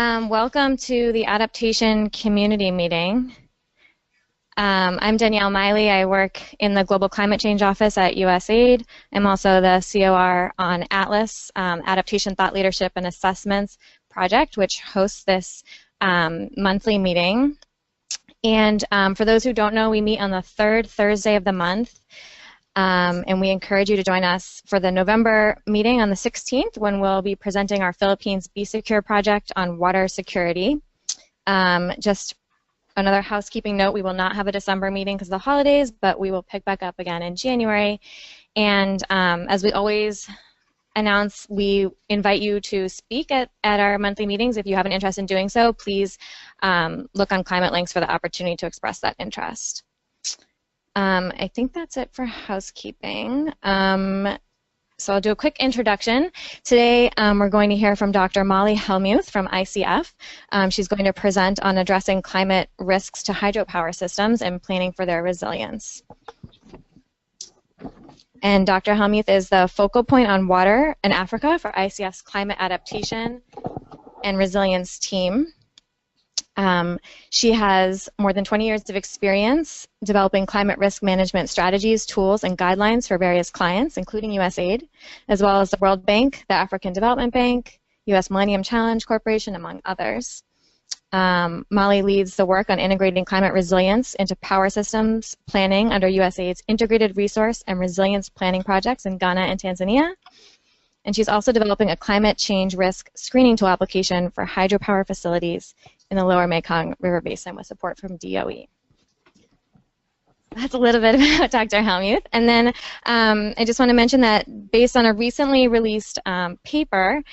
Welcome to the Adaptation Community Meeting. I'm Danielle Miley. I work in the Global Climate Change Office at USAid. I'm also the COR on ATLAS, Adaptation Thought Leadership and Assessments project, which hosts this monthly meeting. And for those who don't know, we meet on the third Thursday of the month. And we encourage you to join us for the November meeting on the 16th when we'll be presenting our Philippines Be Secure project on water security. Just another housekeeping note, we will not have a December meeting because of the holidays, but we will pick back up again in January. And as we always announce, we invite you to speak at our monthly meetings. If you have an interest in doing so, please look on Climate Links for the opportunity to express that interest. I think that's it for housekeeping. So I'll do a quick introduction. Today we're going to hear from Dr. Molly Hellmuth from ICF. She's going to present on addressing climate risks to hydropower systems and planning for their resilience. And Dr. Hellmuth is the focal point on water in Africa for ICF's Climate Adaptation and Resilience team. She has more than 20 years of experience developing climate risk management strategies, tools, and guidelines for various clients, including USAID, as well as the World Bank, the African Development Bank, U.S. Millennium Challenge Corporation, among others. Molly leads the work on integrating climate resilience into power systems planning under USAID's Integrated Resource and Resilience Planning projects in Ghana and Tanzania. And she's also developing a climate change risk screening tool application for hydropower facilities in the lower Mekong River Basin with support from DOE. That's a little bit about Dr. Hellmuth. And then I just want to mention that based on a recently released paper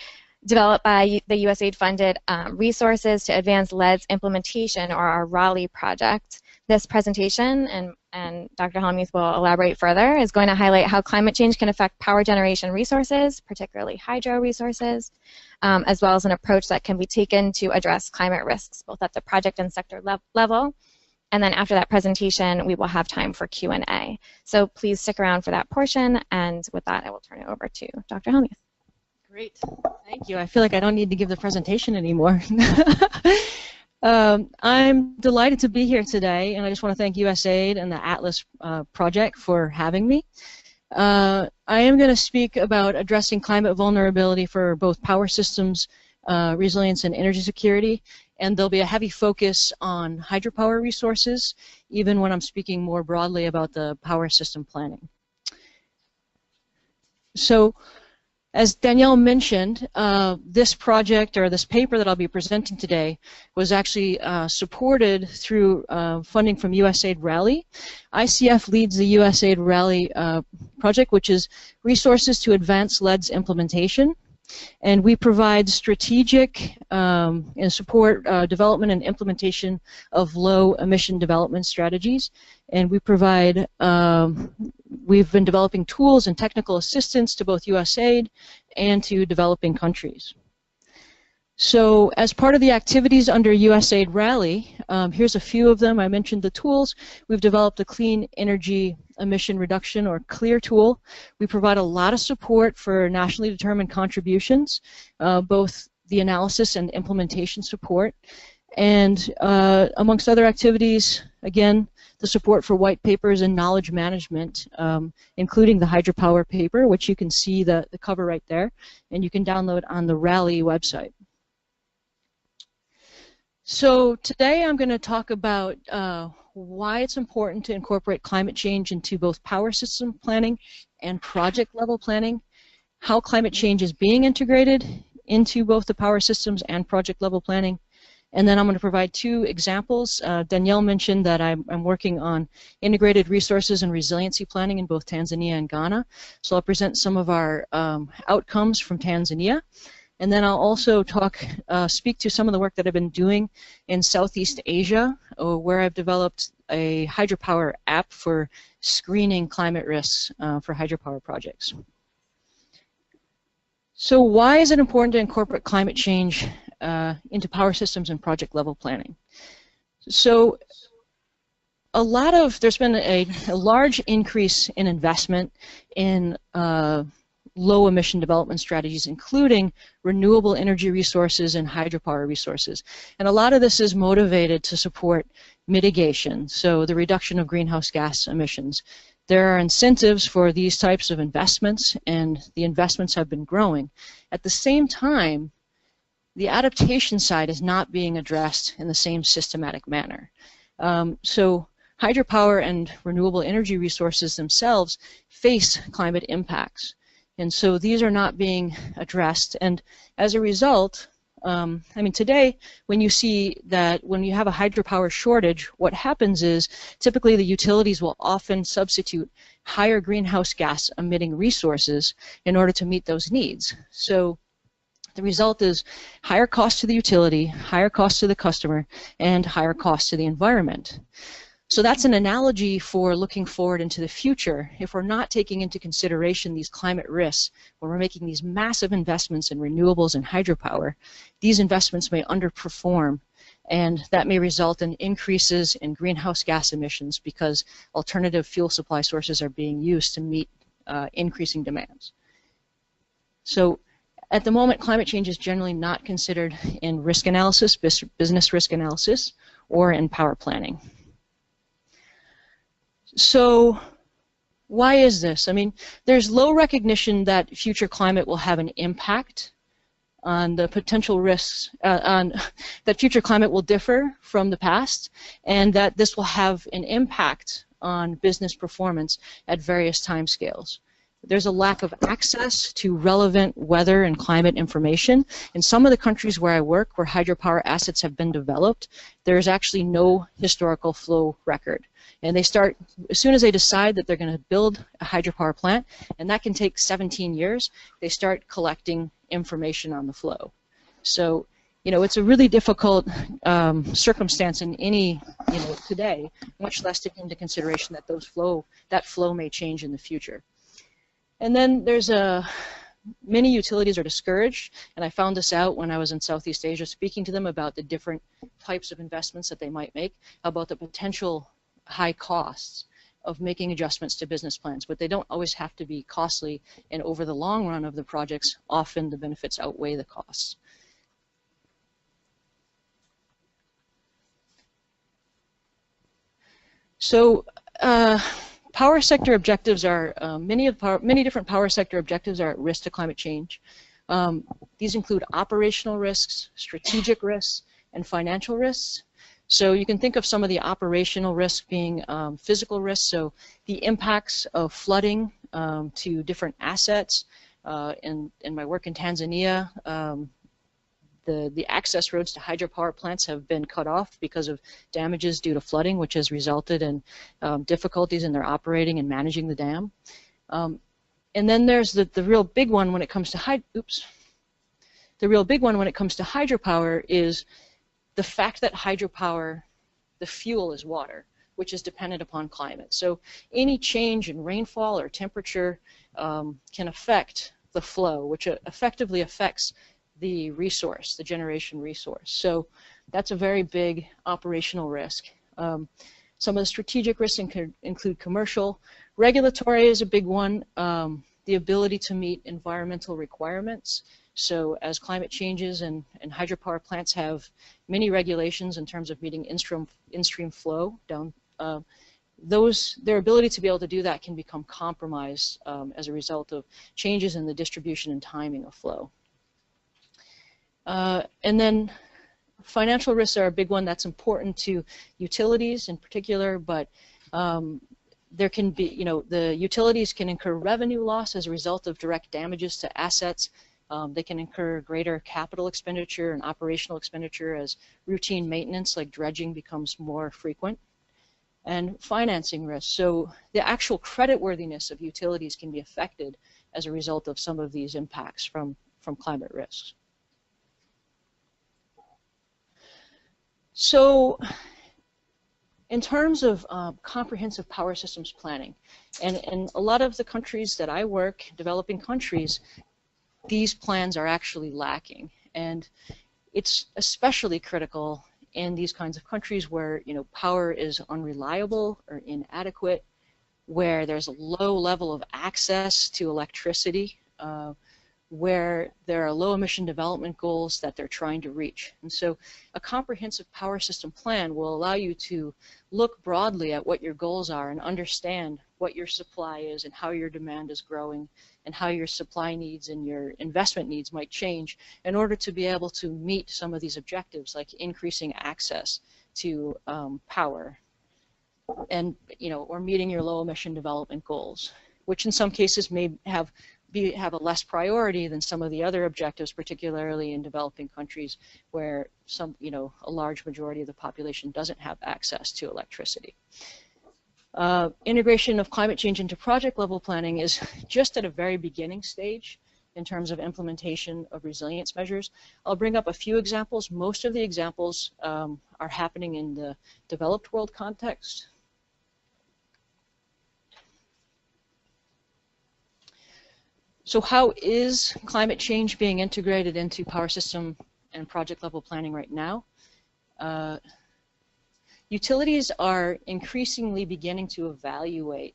developed by the USAID-funded Resources to Advance LED's Implementation, or our Rally project, this presentation, and Dr. Hellmuth will elaborate further, is going to highlight how climate change can affect power generation resources, particularly hydro resources, as well as an approach that can be taken to address climate risks, both at the project and sector level. And then after that presentation, we will have time for Q&A. So please stick around for that portion, and with that, I will turn it over to Dr. Hellmuth. Great, thank you. I feel like I don't need to give the presentation anymore. I'm delighted to be here today, and I just want to thank USAID and the ATLAS project for having me. I am going to speak about addressing climate vulnerability for both power systems, resilience, and energy security, and there'll be a heavy focus on hydropower resources, even when I'm speaking more broadly about the power system planning. So, as Danielle mentioned, this project, or this paper that I'll be presenting today, was actually supported through funding from USAID Rally. ICF leads the USAID Rally project, which is Resources to Advance LED's Implementation. And we provide strategic and support development and implementation of low-emission development strategies. And we provide, we've been developing tools and technical assistance to both USAID and to developing countries. So as part of the activities under USAID Rally, here's a few of them. I mentioned the tools. We've developed a clean energy emission reduction, or CLEAR tool. We provide a lot of support for nationally determined contributions, both the analysis and implementation support. And amongst other activities, again, the support for white papers and knowledge management, including the hydropower paper, which you can see the cover right there, and you can download on the Rally website. So today I'm going to talk about why it's important to incorporate climate change into both power system planning and project level planning, how climate change is being integrated into both the power systems and project level planning, and then I'm going to provide two examples. Danielle mentioned that I'm working on integrated resources and resiliency planning in both Tanzania and Ghana, so I'll present some of our outcomes from Tanzania. And then I'll also speak to some of the work that I've been doing in Southeast Asia, where I've developed a hydropower app for screening climate risks for hydropower projects. So why is it important to incorporate climate change into power systems and project level planning? So there's been a large increase in investment in low emission development strategies, including renewable energy resources and hydropower resources. And a lot of this is motivated to support mitigation, so the reduction of greenhouse gas emissions. There are incentives for these types of investments, and the investments have been growing. At the same time, the adaptation side is not being addressed in the same systematic manner. So hydropower and renewable energy resources themselves face climate impacts. And so these are not being addressed. And as a result, I mean, today, when you see that when you have a hydropower shortage, what happens is typically the utilities will often substitute higher greenhouse gas emitting resources in order to meet those needs. So the result is higher cost to the utility, higher cost to the customer, and higher cost to the environment. So that's an analogy for looking forward into the future. If we're not taking into consideration these climate risks, when we're making these massive investments in renewables and hydropower, these investments may underperform, and that may result in increases in greenhouse gas emissions because alternative fuel supply sources are being used to meet increasing demands. So at the moment, climate change is generally not considered in risk analysis, business risk analysis, or in power planning. So why is this? I mean, there's low recognition that future climate will have an impact on the potential risks, that future climate will differ from the past, and that this will have an impact on business performance at various timescales. There's a lack of access to relevant weather and climate information. In some of the countries where I work, where hydropower assets have been developed, there's actually no historical flow record. And they start, as soon as they decide that they're going to build a hydropower plant, and that can take 17 years, they start collecting information on the flow. So, you know, it's a really difficult circumstance in any, you know, today, much less taking into consideration that that flow may change in the future. And then there's many utilities are discouraged, and I found this out when I was in Southeast Asia speaking to them about the different types of investments that they might make, about the potential high costs of making adjustments to business plans, but they don't always have to be costly, and over the long run of the projects, often the benefits outweigh the costs. So power sector objectives are, many different power sector objectives are at risk to climate change. These include operational risks, strategic risks, and financial risks. So you can think of some of the operational risks being physical risks, so the impacts of flooding to different assets. In my work in Tanzania, the access roads to hydropower plants have been cut off because of damages due to flooding, which has resulted in difficulties in their operating and managing the dam. And then there's the real big one when it comes to hydropower is the fact that hydropower, the fuel is water, which is dependent upon climate. So any change in rainfall or temperature can affect the flow, which effectively affects the resource, the generation resource. So that's a very big operational risk. Some of the strategic risks include commercial. Regulatory is a big one. The ability to meet environmental requirements. So as climate changes and hydropower plants have many regulations in terms of meeting in-stream flow down, their ability to be able to do that can become compromised as a result of changes in the distribution and timing of flow. And then financial risks are a big one that's important to utilities in particular, but there can be, you know, the utilities can incur revenue loss as a result of direct damages to assets. They can incur greater capital expenditure and operational expenditure as routine maintenance like dredging becomes more frequent. And financing risks. So the actual creditworthiness of utilities can be affected as a result of some of these impacts from climate risks. So in terms of comprehensive power systems planning, and in a lot of the countries that I work, developing countries, these plans are actually lacking, and it's especially critical in these kinds of countries where, you know, power is unreliable or inadequate, where there's a low level of access to electricity, where there are low emission development goals that they're trying to reach. And so a comprehensive power system plan will allow you to look broadly at what your goals are and understand what your supply is and how your demand is growing and how your supply needs and your investment needs might change in order to be able to meet some of these objectives, like increasing access to power and, or meeting your low emission development goals, which in some cases may have a less priority than some of the other objectives, particularly in developing countries where a large majority of the population doesn't have access to electricity. Integration of climate change into project level planning is just at a very beginning stage in terms of implementation of resilience measures. I'll bring up a few examples. Most of the examples are happening in the developed world context. So how is climate change being integrated into power system and project level planning right now? Utilities are increasingly beginning to evaluate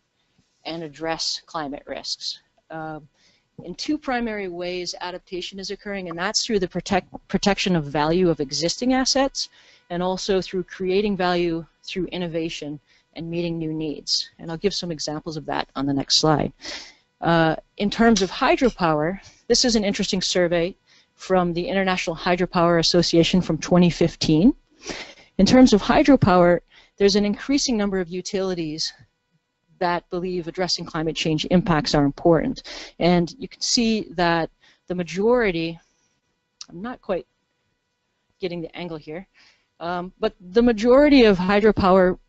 and address climate risks. In two primary ways adaptation is occurring, and that's through the protection of value of existing assets and also through creating value through innovation and meeting new needs. And I'll give some examples of that on the next slide. In terms of hydropower, this is an interesting survey from the International Hydropower Association from 2015. In terms of hydropower, there's an increasing number of utilities that believe addressing climate change impacts are important. And you can see that the majority, I'm not quite getting the angle here, but the majority of hydropower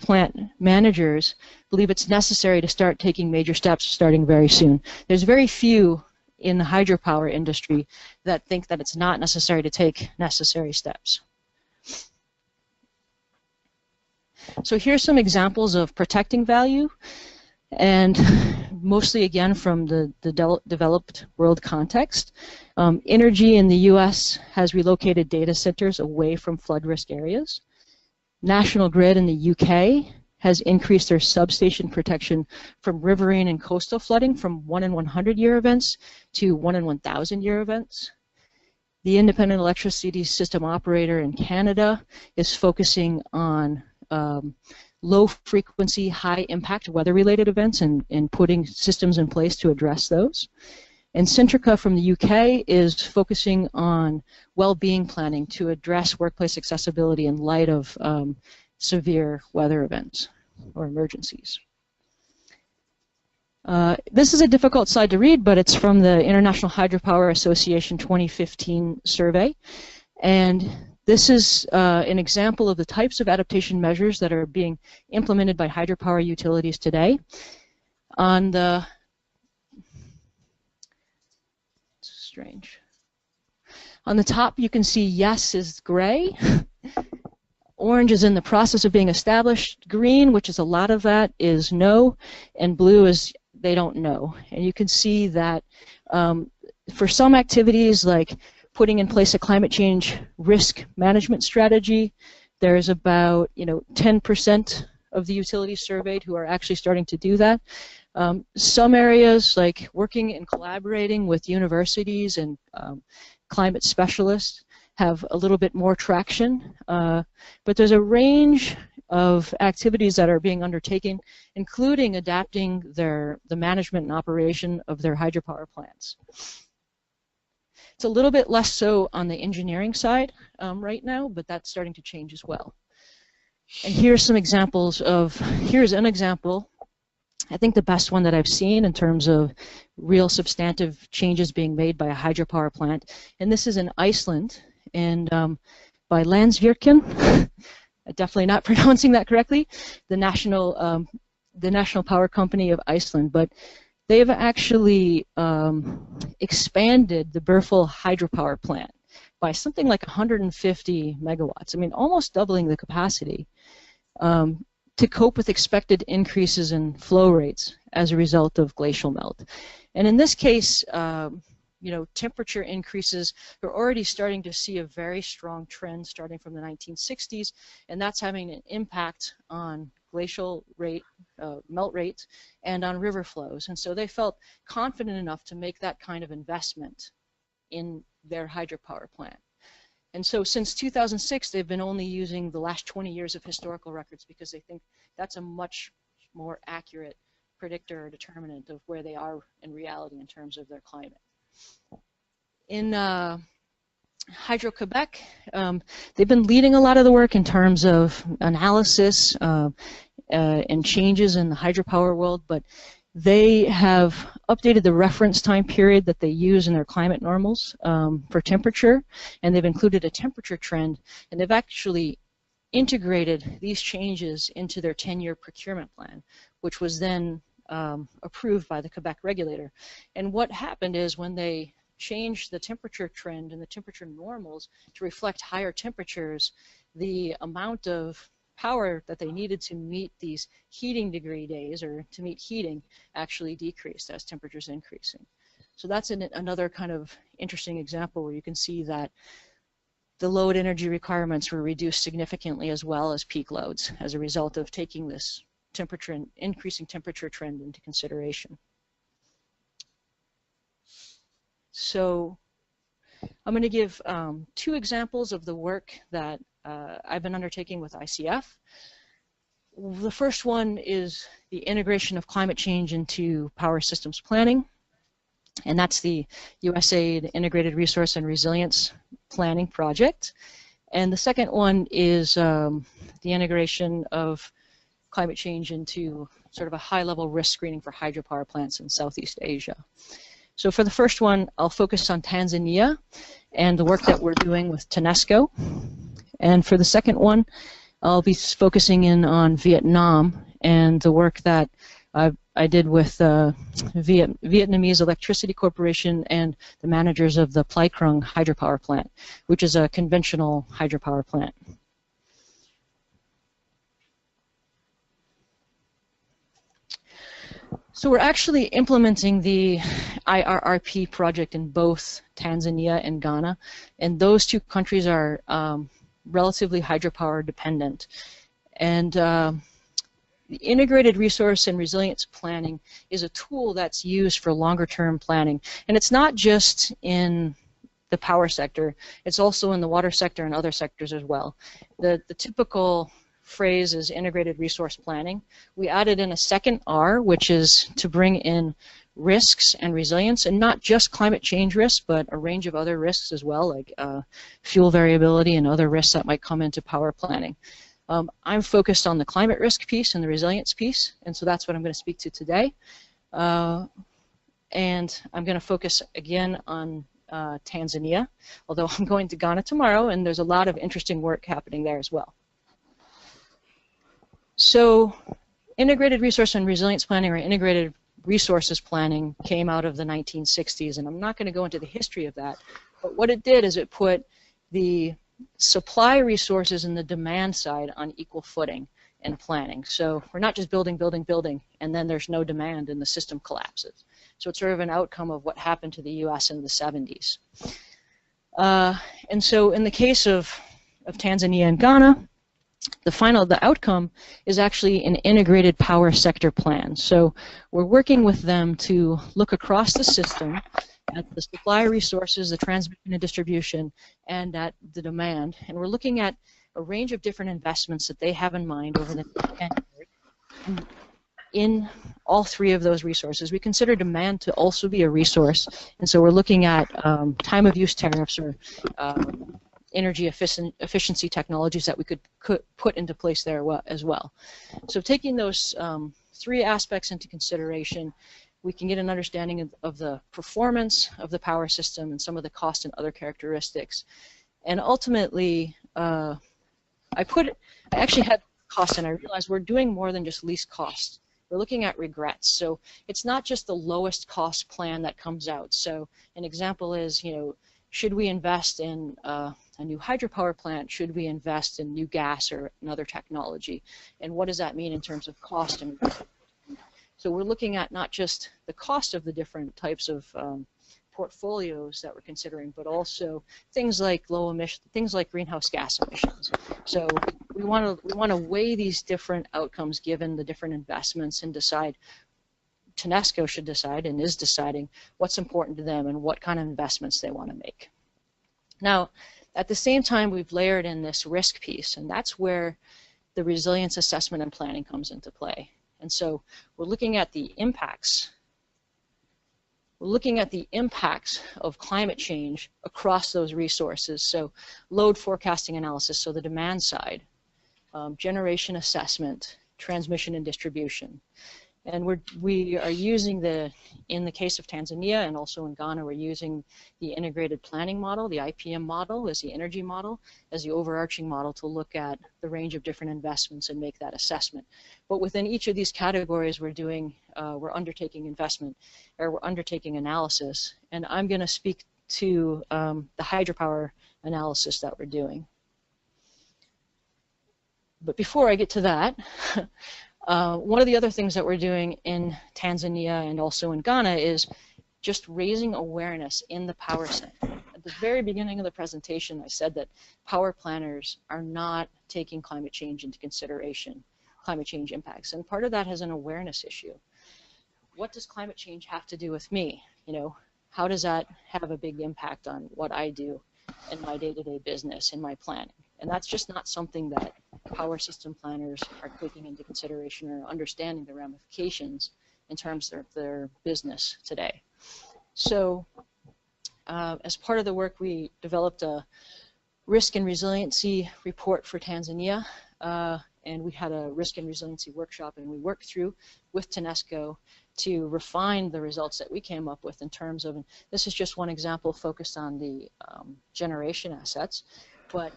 plant managers believe it's necessary to start taking major steps starting very soon. There's very few in the hydropower industry that think that it's not necessary to take necessary steps. So here's some examples of protecting value, and mostly again from the developed world context. Energy in the US has relocated data centers away from flood risk areas. National Grid in the UK has increased their substation protection from riverine and coastal flooding from 1 in 100 year events to 1 in 1,000 year events. The Independent Electricity System Operator in Canada is focusing on low frequency, high impact weather related events and putting systems in place to address those. And Centrica from the UK is focusing on well-being planning to address workplace accessibility in light of severe weather events or emergencies. This is a difficult slide to read, but it's from the International Hydropower Association 2015 survey. And this is an example of the types of adaptation measures that are being implemented by hydropower utilities today. On the On the top, you can see yes is gray. Orange is in the process of being established. Green, which is a lot of that, is no. And blue is they don't know. And you can see that for some activities like putting in place a climate change risk management strategy, there's about 10% of the utilities surveyed who are actually starting to do that. Some areas like working and collaborating with universities and climate specialists have a little bit more traction, but there's a range of activities that are being undertaken, including adapting the management and operation of their hydropower plants. It's a little bit less so on the engineering side right now, but that's starting to change as well. And here's some examples of, here's an example, I think the best one that I've seen in terms of real substantive changes being made by a hydropower plant. And this is in Iceland, and by Landsvirkjun, definitely not pronouncing that correctly, the national power company of Iceland, but they've actually expanded the Berfell hydropower plant by something like 150 megawatts. I mean, almost doubling the capacity to cope with expected increases in flow rates as a result of glacial melt. And in this case, temperature increases. We're already starting to see a very strong trend starting from the 1960s, and that's having an impact on glacial melt rates and on river flows. And so they felt confident enough to make that kind of investment in their hydropower plant. And so since 2006, they've been only using the last 20 years of historical records because they think that's a much more accurate predictor or determinant of where they are in reality in terms of their climate. In Hydro-Quebec, they've been leading a lot of the work in terms of analysis and changes in the hydropower world, but they have updated the reference time period that they use in their climate normals for temperature, and they've included a temperature trend, and they've actually integrated these changes into their 10-year procurement plan, which was then approved by the Quebec regulator. And what happened is when they changed the temperature trend and the temperature normals to reflect higher temperatures, the amount of power that they needed to meet these heating degree days or to meet heating actually decreased as temperatures increasing. So that's another kind of interesting example where you can see that the load energy requirements were reduced significantly as well as peak loads as a result of taking this temperature and increasing temperature trend into consideration. So I'm going to give 2 examples of the work that I've been undertaking with ICF. The first one is the integration of climate change into power systems planning, and that's the USAid Integrated Resource and Resilience Planning Project. And the second one is the integration of climate change into sort of a high-level risk screening for hydropower plants in Southeast Asia. So for the first one, I'll focus on Tanzania and the work that we're doing with Danesco. And for the second one, I'll be focusing in on Vietnam and the work that I did with Vietnamese Electricity Corporation and the managers of the Plai Krung hydropower plant, which is a conventional hydropower plant. So we're actually implementing the IRRP project in both Tanzania and Ghana, and those 2 countries are relatively hydropower dependent. And the Integrated Resource and Resilience Planning is a tool that's used for longer term planning, and it's not just in the power sector, it's also in the water sector and other sectors as well. The typical phrase is integrated resource planning. We added in a second R, which is to bring in risks and resilience, and not just climate change risks, but a range of other risks as well, like fuel variability and other risks that might come into power planning. I'm focused on the climate risk piece and the resilience piece, and so that's what I'm going to speak to today. And I'm going to focus again on Tanzania, although I'm going to Ghana tomorrow, and there's a lot of interesting work happening there as well. So integrated resource and resilience planning, or integrated resources planning, came out of the 1960s, and I'm not going to go into the history of that, but what it did is it put the supply resources and the demand side on equal footing in planning. So we're not just building, building, building, and then there's no demand and the system collapses. So it's sort of an outcome of what happened to the US in the 70s. And so in the case of Tanzania and Ghana, the outcome is actually an integrated power sector plan. So we're working with them to look across the system at the supply resources, the transmission and distribution, and at the demand. And we're looking at a range of different investments that they have in mind over the next 10 years in all 3 of those resources. We consider demand to also be a resource, and so we're looking at time of use tariffs or energy efficiency technologies that we could put into place there as well. So taking those 3 aspects into consideration, we can get an understanding of the performance of the power system and some of the cost and other characteristics. And ultimately, I actually had cost, and I realized we're doing more than just least cost. We're looking at regrets. So it's not just the lowest cost plan that comes out. So an example is, should we invest in a new hydropower plant? Should we invest in new gas or another technology? And what does that mean in terms of cost? So we're looking at not just the cost of the different types of portfolios that we're considering, but also things like low emission, things like greenhouse gas emissions. So we want to weigh these different outcomes given the different investments and decide. Danesco should decide and is deciding what's important to them and what kind of investments they want to make. Now, at the same time, we've layered in this risk piece, and that's where the resilience assessment and planning comes into play. And so we're looking at the impacts. We're looking at the impacts of climate change across those resources. So load forecasting analysis, so the demand side, generation assessment, transmission and distribution. And we are using in the case of Tanzania and also in Ghana, we're using the integrated planning model, the IPM model as the energy model, as the overarching model to look at the range of different investments and make that assessment. But within each of these categories, we're undertaking investment, or we're undertaking analysis. And I'm going to speak to the hydropower analysis that we're doing. But before I get to that, one of the other things that we're doing in Tanzania and also in Ghana is just raising awareness in the power sector. At the very beginning of the presentation, I said that power planners are not taking climate change into consideration, climate change impacts, and part of that has an awareness issue. What does climate change have to do with me? You know, how does that have a big impact on what I do in my day-to-day business, in my planning? And that's just not something that power system planners are taking into consideration or understanding the ramifications in terms of their business today. So as part of the work, we developed a risk and resiliency report for Tanzania, and we had a risk and resiliency workshop, and we worked through with Danesco to refine the results that we came up with in terms of, and this is just one example focused on the generation assets, but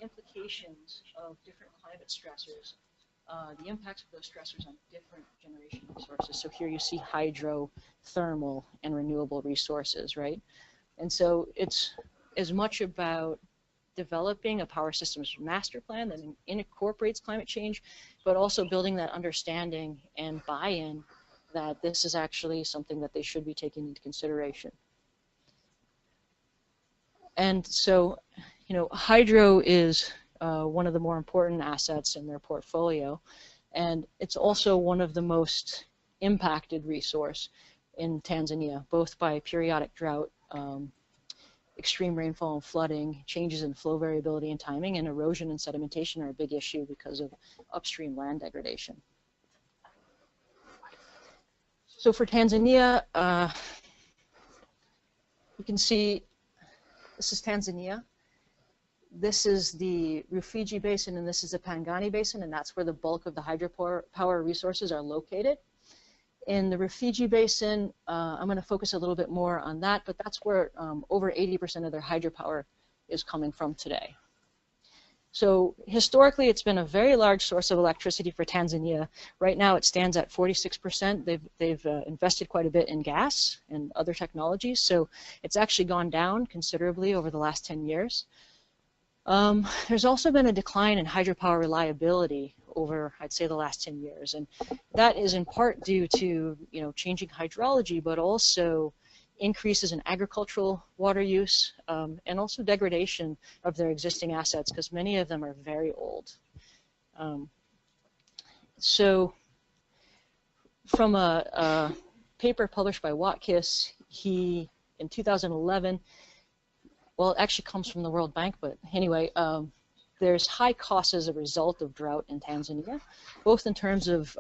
implications of different climate stressors, the impacts of those stressors on different generation resources. So here you see hydro, thermal, and renewable resources, right? And so it's as much about developing a power systems master plan that incorporates climate change, but also building that understanding and buy-in that this is actually something that they should be taking into consideration. And so, you know, hydro is one of the more important assets in their portfolio, and it's also one of the most impacted resource in Tanzania, both by periodic drought, extreme rainfall and flooding, changes in flow variability and timing, and erosion and sedimentation are a big issue because of upstream land degradation. So for Tanzania, you can see this is Tanzania. This is the Rufiji Basin, and this is the Pangani Basin, and that's where the bulk of the hydropower resources are located. In the Rufiji Basin, I'm going to focus a little bit more on that, but that's where over 80% of their hydropower is coming from today. So historically, it's been a very large source of electricity for Tanzania. Right now, it stands at 46%. They've invested quite a bit in gas and other technologies, so it's actually gone down considerably over the last 10 years. There's also been a decline in hydropower reliability over, I'd say, the last 10 years, and that is in part due to, you know, changing hydrology, but also increases in agricultural water use, and also degradation of their existing assets, because many of them are very old. So from a paper published by Watkis, in 2011, well, it actually comes from the World Bank, but anyway, there's high costs as a result of drought in Tanzania, both in terms of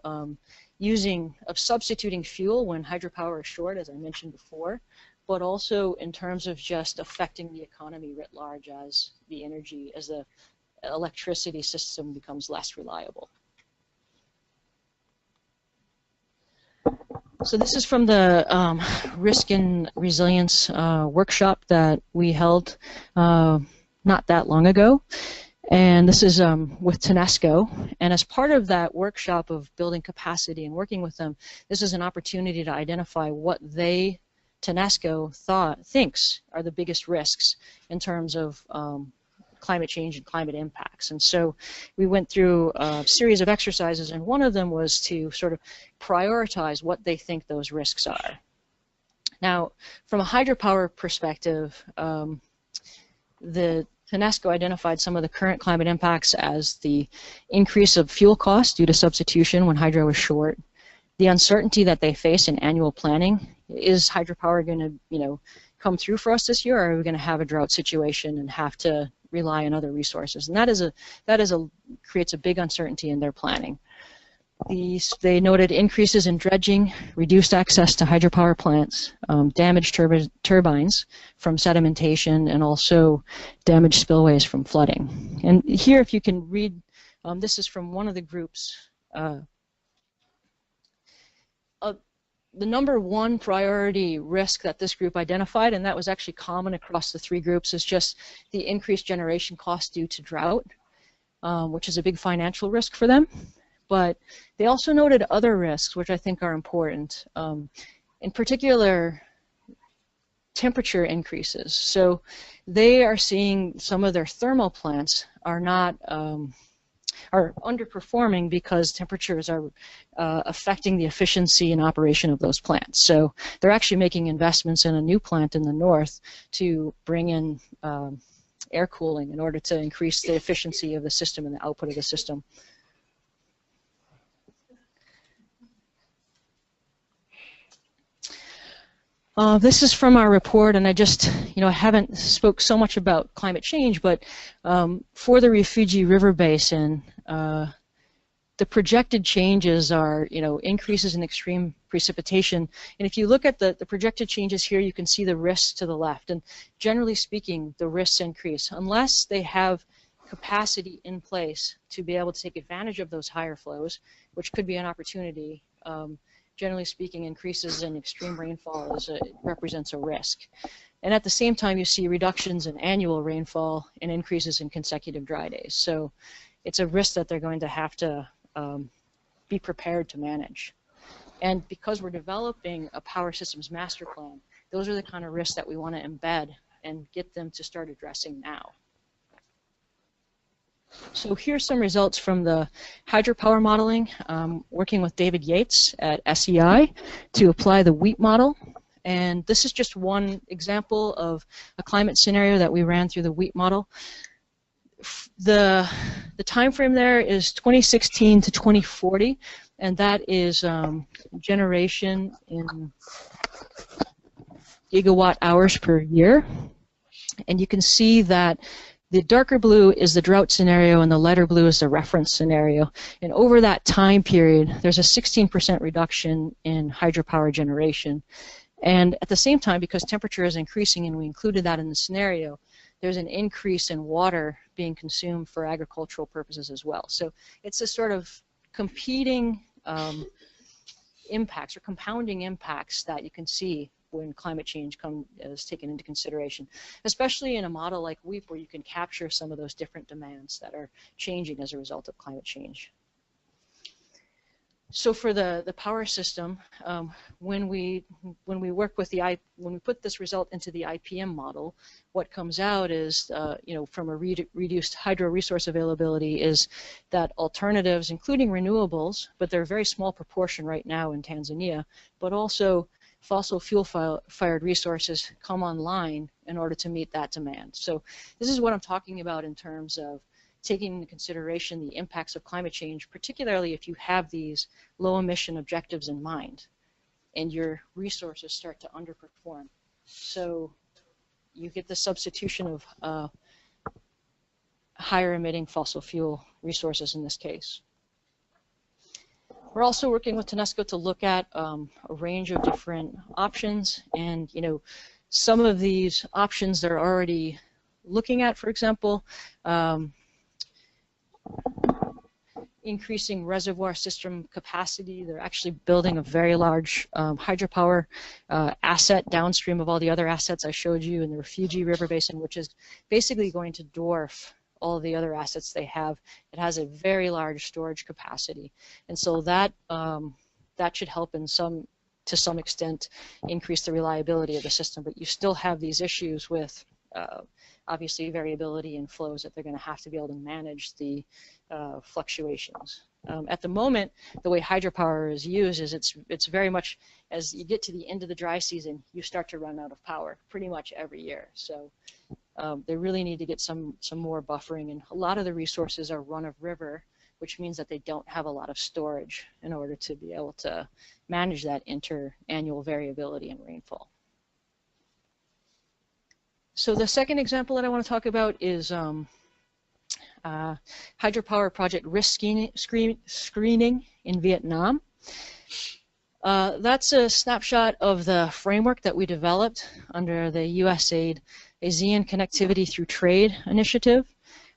substituting fuel when hydropower is short, as I mentioned before, but also in terms of just affecting the economy writ large as the electricity system becomes less reliable. So this is from the Risk and Resilience workshop that we held not that long ago. And this is with Danesco. And as part of that workshop of building capacity and working with them, this is an opportunity to identify what Danesco thinks are the biggest risks in terms of climate change and climate impacts. And so we went through a series of exercises, and one of them was to sort of prioritize what they think those risks are. Now, from a hydropower perspective, the Danesco identified some of the current climate impacts as the increase of fuel costs due to substitution when hydro is short, the uncertainty that they face in annual planning. Is hydropower going to, come through for us this year, or are we going to have a drought situation and have to rely on other resources? And that creates a big uncertainty in their planning. They noted increases in dredging, reduced access to hydropower plants, damaged turbines from sedimentation, and also damaged spillways from flooding. And here, if you can read, this is from one of the groups. The number one priority risk that this group identified, and that was actually common across the three groups, is just the increased generation cost due to drought, which is a big financial risk for them. But they also noted other risks, which I think are important. In particular, temperature increases. So they are seeing some of their thermal plants are not are underperforming because temperatures are affecting the efficiency and operation of those plants. So they're actually making investments in a new plant in the north to bring in air cooling in order to increase the efficiency of the system and the output of the system. This is from our report, and I just, I haven't spoke so much about climate change, but for the Rufiji River Basin, the projected changes are, increases in extreme precipitation. And if you look at the projected changes here, you can see the risks to the left. And generally speaking, the risks increase unless they have capacity in place to be able to take advantage of those higher flows, which could be an opportunity. Generally speaking, increases in extreme rainfall represents a risk. And at the same time, you see reductions in annual rainfall and increases in consecutive dry days. So it's a risk that they're going to have to be prepared to manage. And because we're developing a power systems master plan, those are the kind of risks that we want to embed and get them to start addressing now. So here's some results from the hydropower modeling, working with David Yates at SEI to apply the wheat model. And this is just one example of a climate scenario that we ran through the wheat model. The time frame there is 2016 to 2040, and that is generation in gigawatt hours per year. And you can see that the darker blue is the drought scenario and the lighter blue is the reference scenario. And over that time period, there's a 16% reduction in hydropower generation. And at the same time, because temperature is increasing, and we included that in the scenario, there's an increase in water being consumed for agricultural purposes as well. So it's a sort of competing impacts or compounding impacts that you can see when climate change is taken into consideration, especially in a model like WEEP where you can capture some of those different demands that are changing as a result of climate change. So for the power system, when we work with when we put this result into the IPM model, what comes out is, from a reduced hydro resource availability, is that alternatives, including renewables, but they're a very small proportion right now in Tanzania, but also fossil fuel-fired resources come online in order to meet that demand. So this is what I'm talking about in terms of taking into consideration the impacts of climate change, particularly if you have these low emission objectives in mind and your resources start to underperform. So you get the substitution of higher emitting fossil fuel resources in this case. We're also working with Danesco to look at a range of different options, and some of these options they're already looking at, for example, increasing reservoir system capacity. They're actually building a very large hydropower asset downstream of all the other assets I showed you in the Rufiji River Basin, which is basically going to dwarf all of the other assets they have. It has a very large storage capacity, and so that that should help to some extent increase the reliability of the system. But you still have these issues with obviously variability in flows that they're going to have to be able to manage the fluctuations. At the moment, the way hydropower is used is it's very much, as you get to the end of the dry season, you start to run out of power pretty much every year. So they really need to get some more buffering, and a lot of the resources are run-of-river, which means that they don't have a lot of storage in order to be able to manage that inter-annual variability in rainfall. So the second example that I want to talk about is hydropower project risk screening in Vietnam. That's a snapshot of the framework that we developed under the USAid ASEAN Connectivity Through Trade initiative.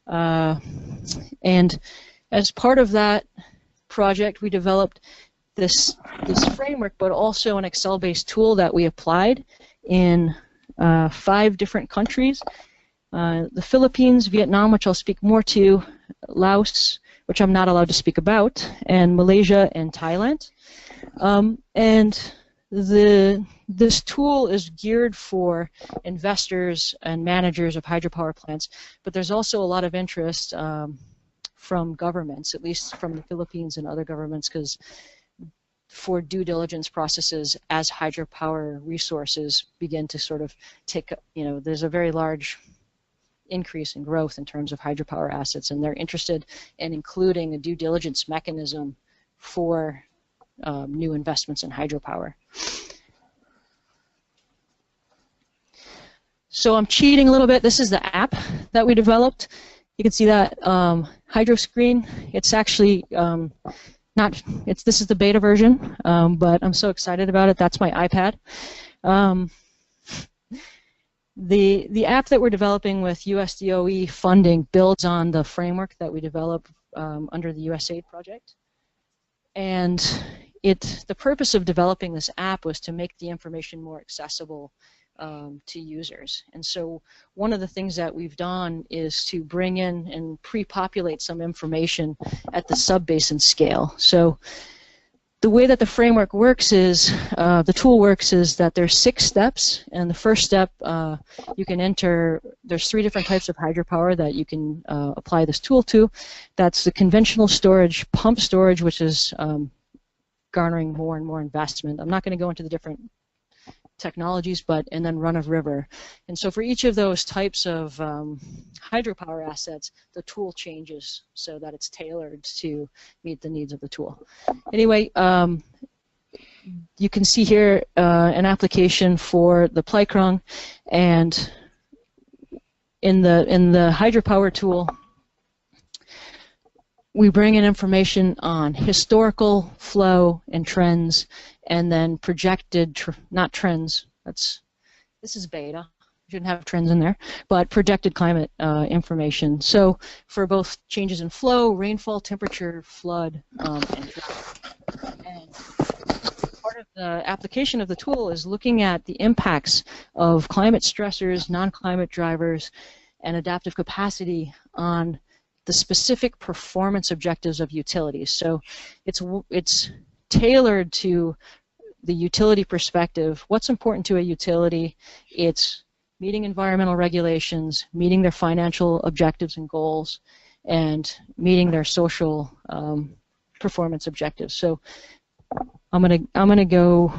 And as part of that project, we developed this framework, but also an Excel-based tool that we applied in 5 different countries. The Philippines, Vietnam, which I'll speak more to, Laos, which I'm not allowed to speak about, and Malaysia and Thailand. And this tool is geared for investors and managers of hydropower plants, but there's also a lot of interest from governments, at least from the Philippines and other governments, because for due diligence processes as hydropower resources begin to sort of take, there's a very large increase in growth in terms of hydropower assets, and they're interested in including a due diligence mechanism for new investments in hydropower. So I'm cheating a little bit. This is the app that we developed. You can see that Hydroscreen. It's actually this is the beta version, but I'm so excited about it. That's my iPad. The app that we're developing with USDOE funding builds on the framework that we developed under the USAID project. And the purpose of developing this app was to make the information more accessible to users. And so one of the things that we've done is to bring in and pre-populate some information at the sub-basin scale. So the way that the framework works is, the tool works is that there's 6 steps, and the first step you can enter, there's 3 different types of hydropower that you can apply this tool to. That's the conventional storage, pump storage, which is garnering more and more investment. I'm not going to go into the different technologies, and then run-of-river. And so for each of those types of hydropower assets, the tool changes so that it's tailored to meet the needs of the tool. Anyway, you can see here an application for the Plykrung, and in the hydropower tool, we bring in information on historical flow and trends, and then projected, not trends, this is beta, shouldn't have trends in there, but projected climate information. So for both changes in flow, rainfall, temperature, flood, and drought. And part of the application of the tool is looking at the impacts of climate stressors, non-climate drivers, and adaptive capacity on the specific performance objectives of utilities. So it's tailored to the utility perspective. What's important to a utility? It's meeting environmental regulations, meeting their financial objectives and goals, and meeting their social performance objectives. So I'm gonna go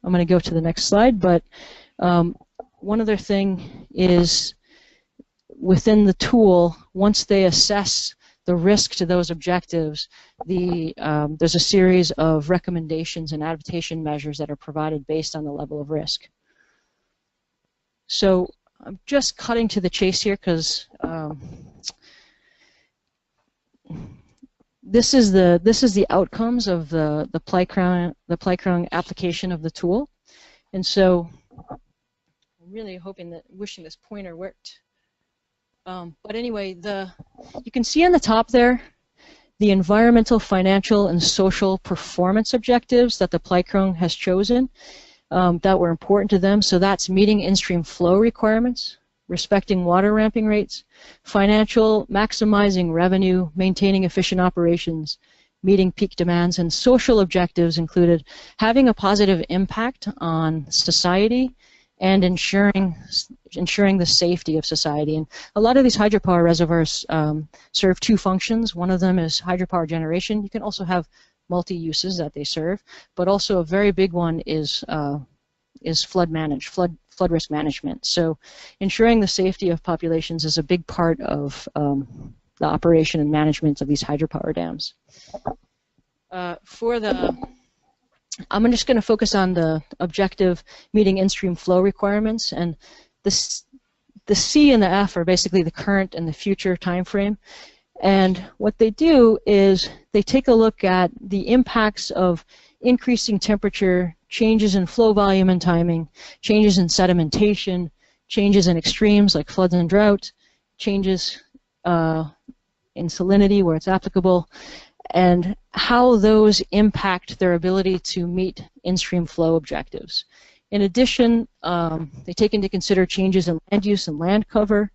to the next slide. But one other thing is, within the tool, once they assess the risk to those objectives, there's a series of recommendations and adaptation measures that are provided based on the level of risk. So I'm just cutting to the chase here because this is the outcomes of the Plykrung application of the tool, and so I'm really wishing this pointer worked. But anyway, you can see on the top there the environmental, financial, and social performance objectives that the Plykrung has chosen that were important to them. So that's meeting in-stream flow requirements, respecting water ramping rates, financial, maximizing revenue, maintaining efficient operations, meeting peak demands, and social objectives included having a positive impact on society and ensuring the safety of society. And a lot of these hydropower reservoirs serve two functions. One of them is hydropower generation. You can also have multi-uses that they serve, but also a very big one is flood risk management. So ensuring the safety of populations is a big part of the operation and management of these hydropower dams. I'm just going to focus on the objective meeting in-stream flow requirements, and the C and the F are basically the current and the future time frame. And what they do is they take a look at the impacts of increasing temperature, changes in flow volume and timing, changes in sedimentation, changes in extremes like floods and drought, changes in salinity where it's applicable, and how those impact their ability to meet in-stream flow objectives. In addition, they take into consider changes in land use and land cover,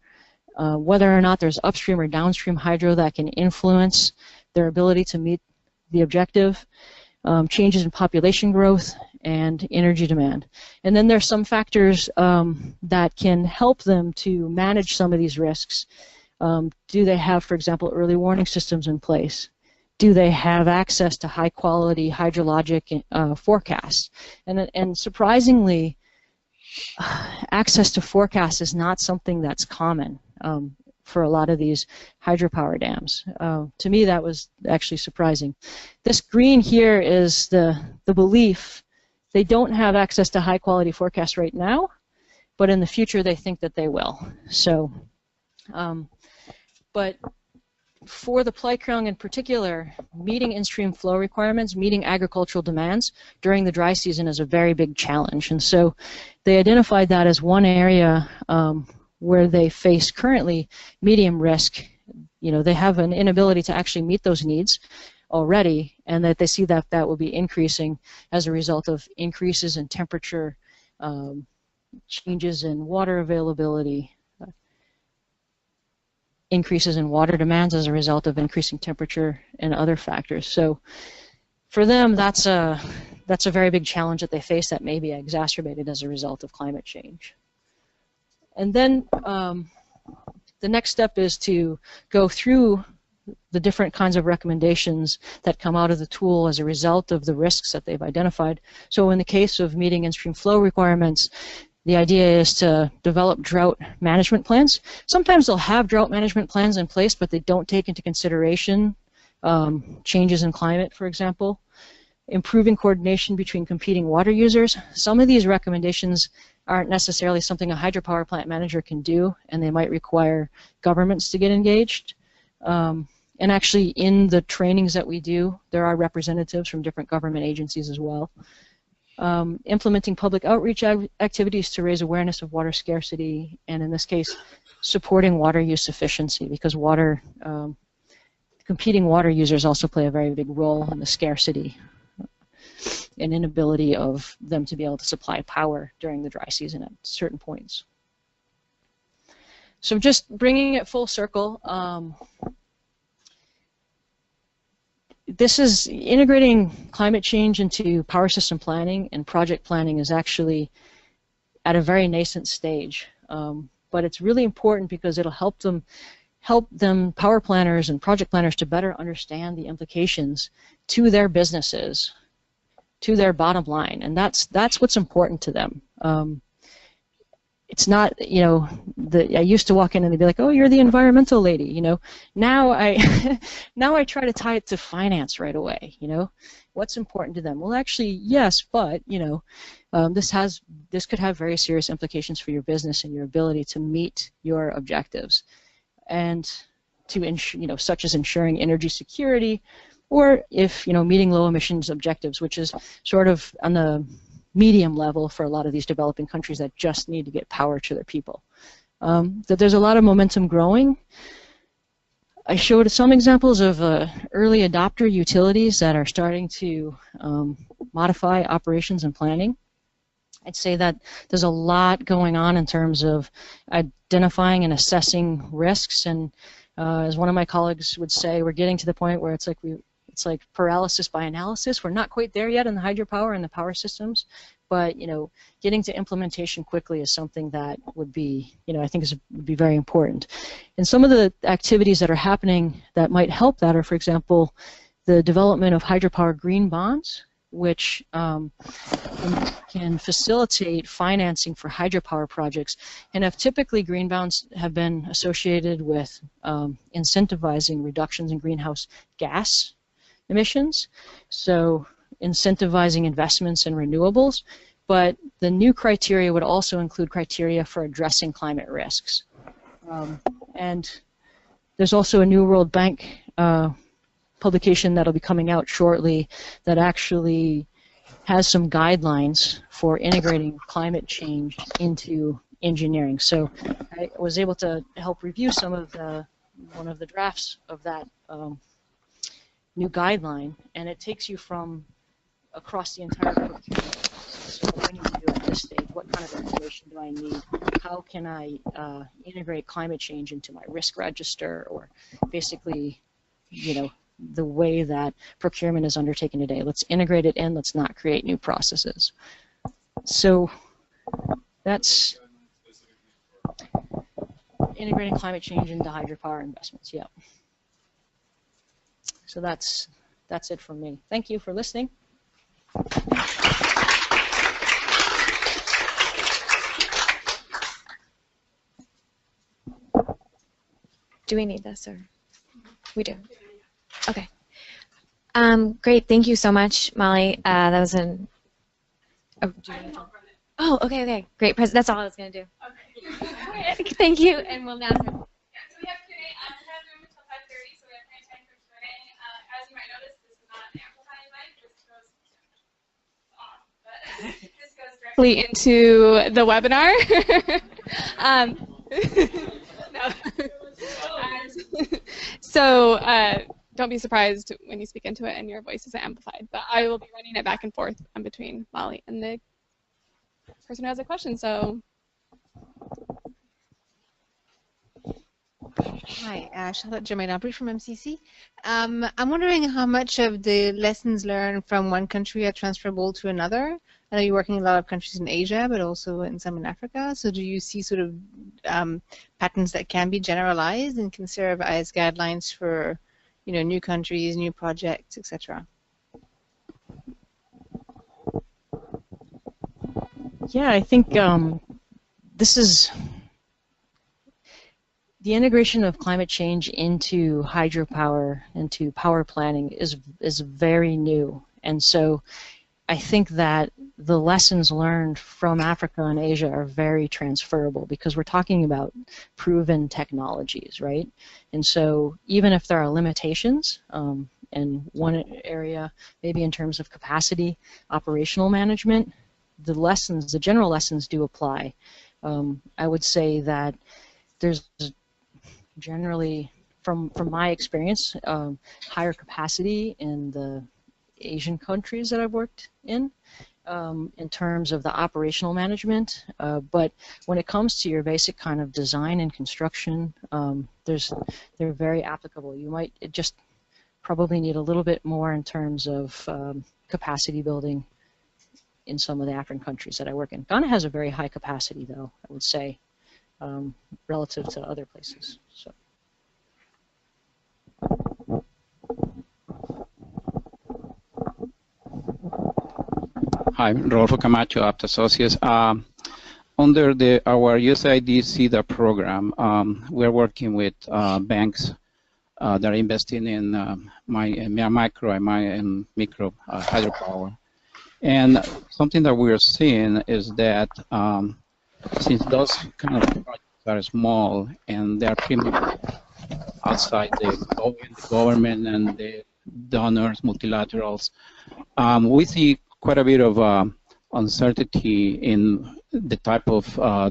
whether or not there's upstream or downstream hydro that can influence their ability to meet the objective, changes in population growth and energy demand. And then there's some factors that can help them to manage some of these risks. Do they have, for example, early warning systems in place? Do they have access to high-quality hydrologic forecasts? And surprisingly, access to forecasts is not something that's common for a lot of these hydropower dams. To me, that was actually surprising. This green here is the belief they don't have access to high-quality forecasts right now, but in the future they think that they will. So, but for the Pleikrung in particular, meeting in-stream flow requirements, meeting agricultural demands during the dry season is a very big challenge. And so they identified that as one area where they face currently medium risk. You know, they have an inability to actually meet those needs already, and that they see that that will be increasing as a result of increases in temperature, changes in water availability, increases in water demands as a result of increasing temperature and other factors. So for them, that's a very big challenge that they face that may be exacerbated as a result of climate change. And then the next step is to go through the different kinds of recommendations that come out of the tool as a result of the risks that they've identified. So in the case of meeting in-stream flow requirements, the idea is to develop drought management plans. Sometimes they'll have drought management plans in place, but they don't take into consideration changes in climate, for example. Improving coordination between competing water users. Some of these recommendations aren't necessarily something a hydropower plant manager can do, and they might require governments to get engaged. And actually, in the trainings that we do, there are representatives from different government agencies as well. Implementing public outreach activities to raise awareness of water scarcity, and in this case, supporting water use efficiency, because competing water users also play a very big role in the scarcity and inability of them to be able to supply power during the dry season at certain points. So just bringing it full circle, this is integrating climate change into power system planning and project planning is actually at a very nascent stage, but it's really important because it'll help them power planners and project planners to better understand the implications to their businesses, to their bottom line, and that's what's important to them. It's not, you know, I used to walk in and they'd be like, "Oh, you're the environmental lady," you know. Now I try to tie it to finance right away. You know, what's important to them? Well, actually, yes, but you know, this could have very serious implications for your business and your ability to meet your objectives, and to ensure, you know, such as ensuring energy security, or if you know, meeting low emissions objectives, which is sort of on the medium level for a lot of these developing countries that just need to get power to their people. That there's a lot of momentum growing. I showed some examples of early adopter utilities that are starting to modify operations and planning. I'd say that there's a lot going on in terms of identifying and assessing risks, and as one of my colleagues would say, we're getting to the point where it's like paralysis by analysis. We're not quite there yet in the hydropower and the power systems, but getting to implementation quickly is something that would be, I think would be very important. And some of the activities that are happening that might help that are, for example, the development of hydropower green bonds, which can facilitate financing for hydropower projects. And typically green bonds have been associated with incentivizing reductions in greenhouse gas emissions, so incentivizing investments in renewables. But the new criteria would also include criteria for addressing climate risks. And there's also a new World Bank publication that'll be coming out shortly that actually has some guidelines for integrating climate change into engineering. So I was able to help review some of one of the drafts of that new guideline, and it takes you from across the entire procurement. So what do I need to do at this stage? What kind of information do I need? How can I integrate climate change into my risk register, or basically, the way that procurement is undertaken today? Let's integrate it in, let's not create new processes. So that's integrating climate change into hydropower investments, yeah. So that's it from me. Thank you for listening. Do we need this, or we do? Okay. Great. Thank you so much, Molly. That was an. Oh, okay. Great. That's all I was going to do. Okay. Thank you, and we'll now. Yeah, so we have Q&A. We have room until 5:30, so we have plenty of time for Q&A. As you might notice, this is not an amplifying mic. This goes directly into the webinar. So don't be surprised when you speak into it and your voice isn't amplified. But I will be running it back and forth between Molly and the person who has a question. So. Hi, Charlotte Germain-Aubry from MCC. I'm wondering how much of the lessons learned from one country are transferable to another. I know you're working in a lot of countries in Asia, but also in some in Africa. So do you see sort of patterns that can be generalized and can serve as guidelines for, new countries, new projects, etc.? Yeah, I think this is the integration of climate change into hydropower, into power planning is very new, and so I think that the lessons learned from Africa and Asia are very transferable because we're talking about proven technologies, right? And so even if there are limitations in one area, maybe in terms of capacity, operational management, the general lessons do apply. I would say that there's generally, from my experience, higher capacity in the Asian countries that I've worked in terms of the operational management. But when it comes to your basic kind of design and construction, they're very applicable. You might just probably need a little bit more in terms of capacity building in some of the African countries that I work in. Ghana has a very high capacity, though, I would say, relative to other places. So. Hi, Rodolfo Camacho, Apt Associates. Under our USAID CEDA program, we're working with banks that are investing in micro and micro hydropower. And something that we're seeing is that since those kind of projects are small and they're pretty much outside the government and the donors, multilaterals, we see quite a bit of uncertainty in the type of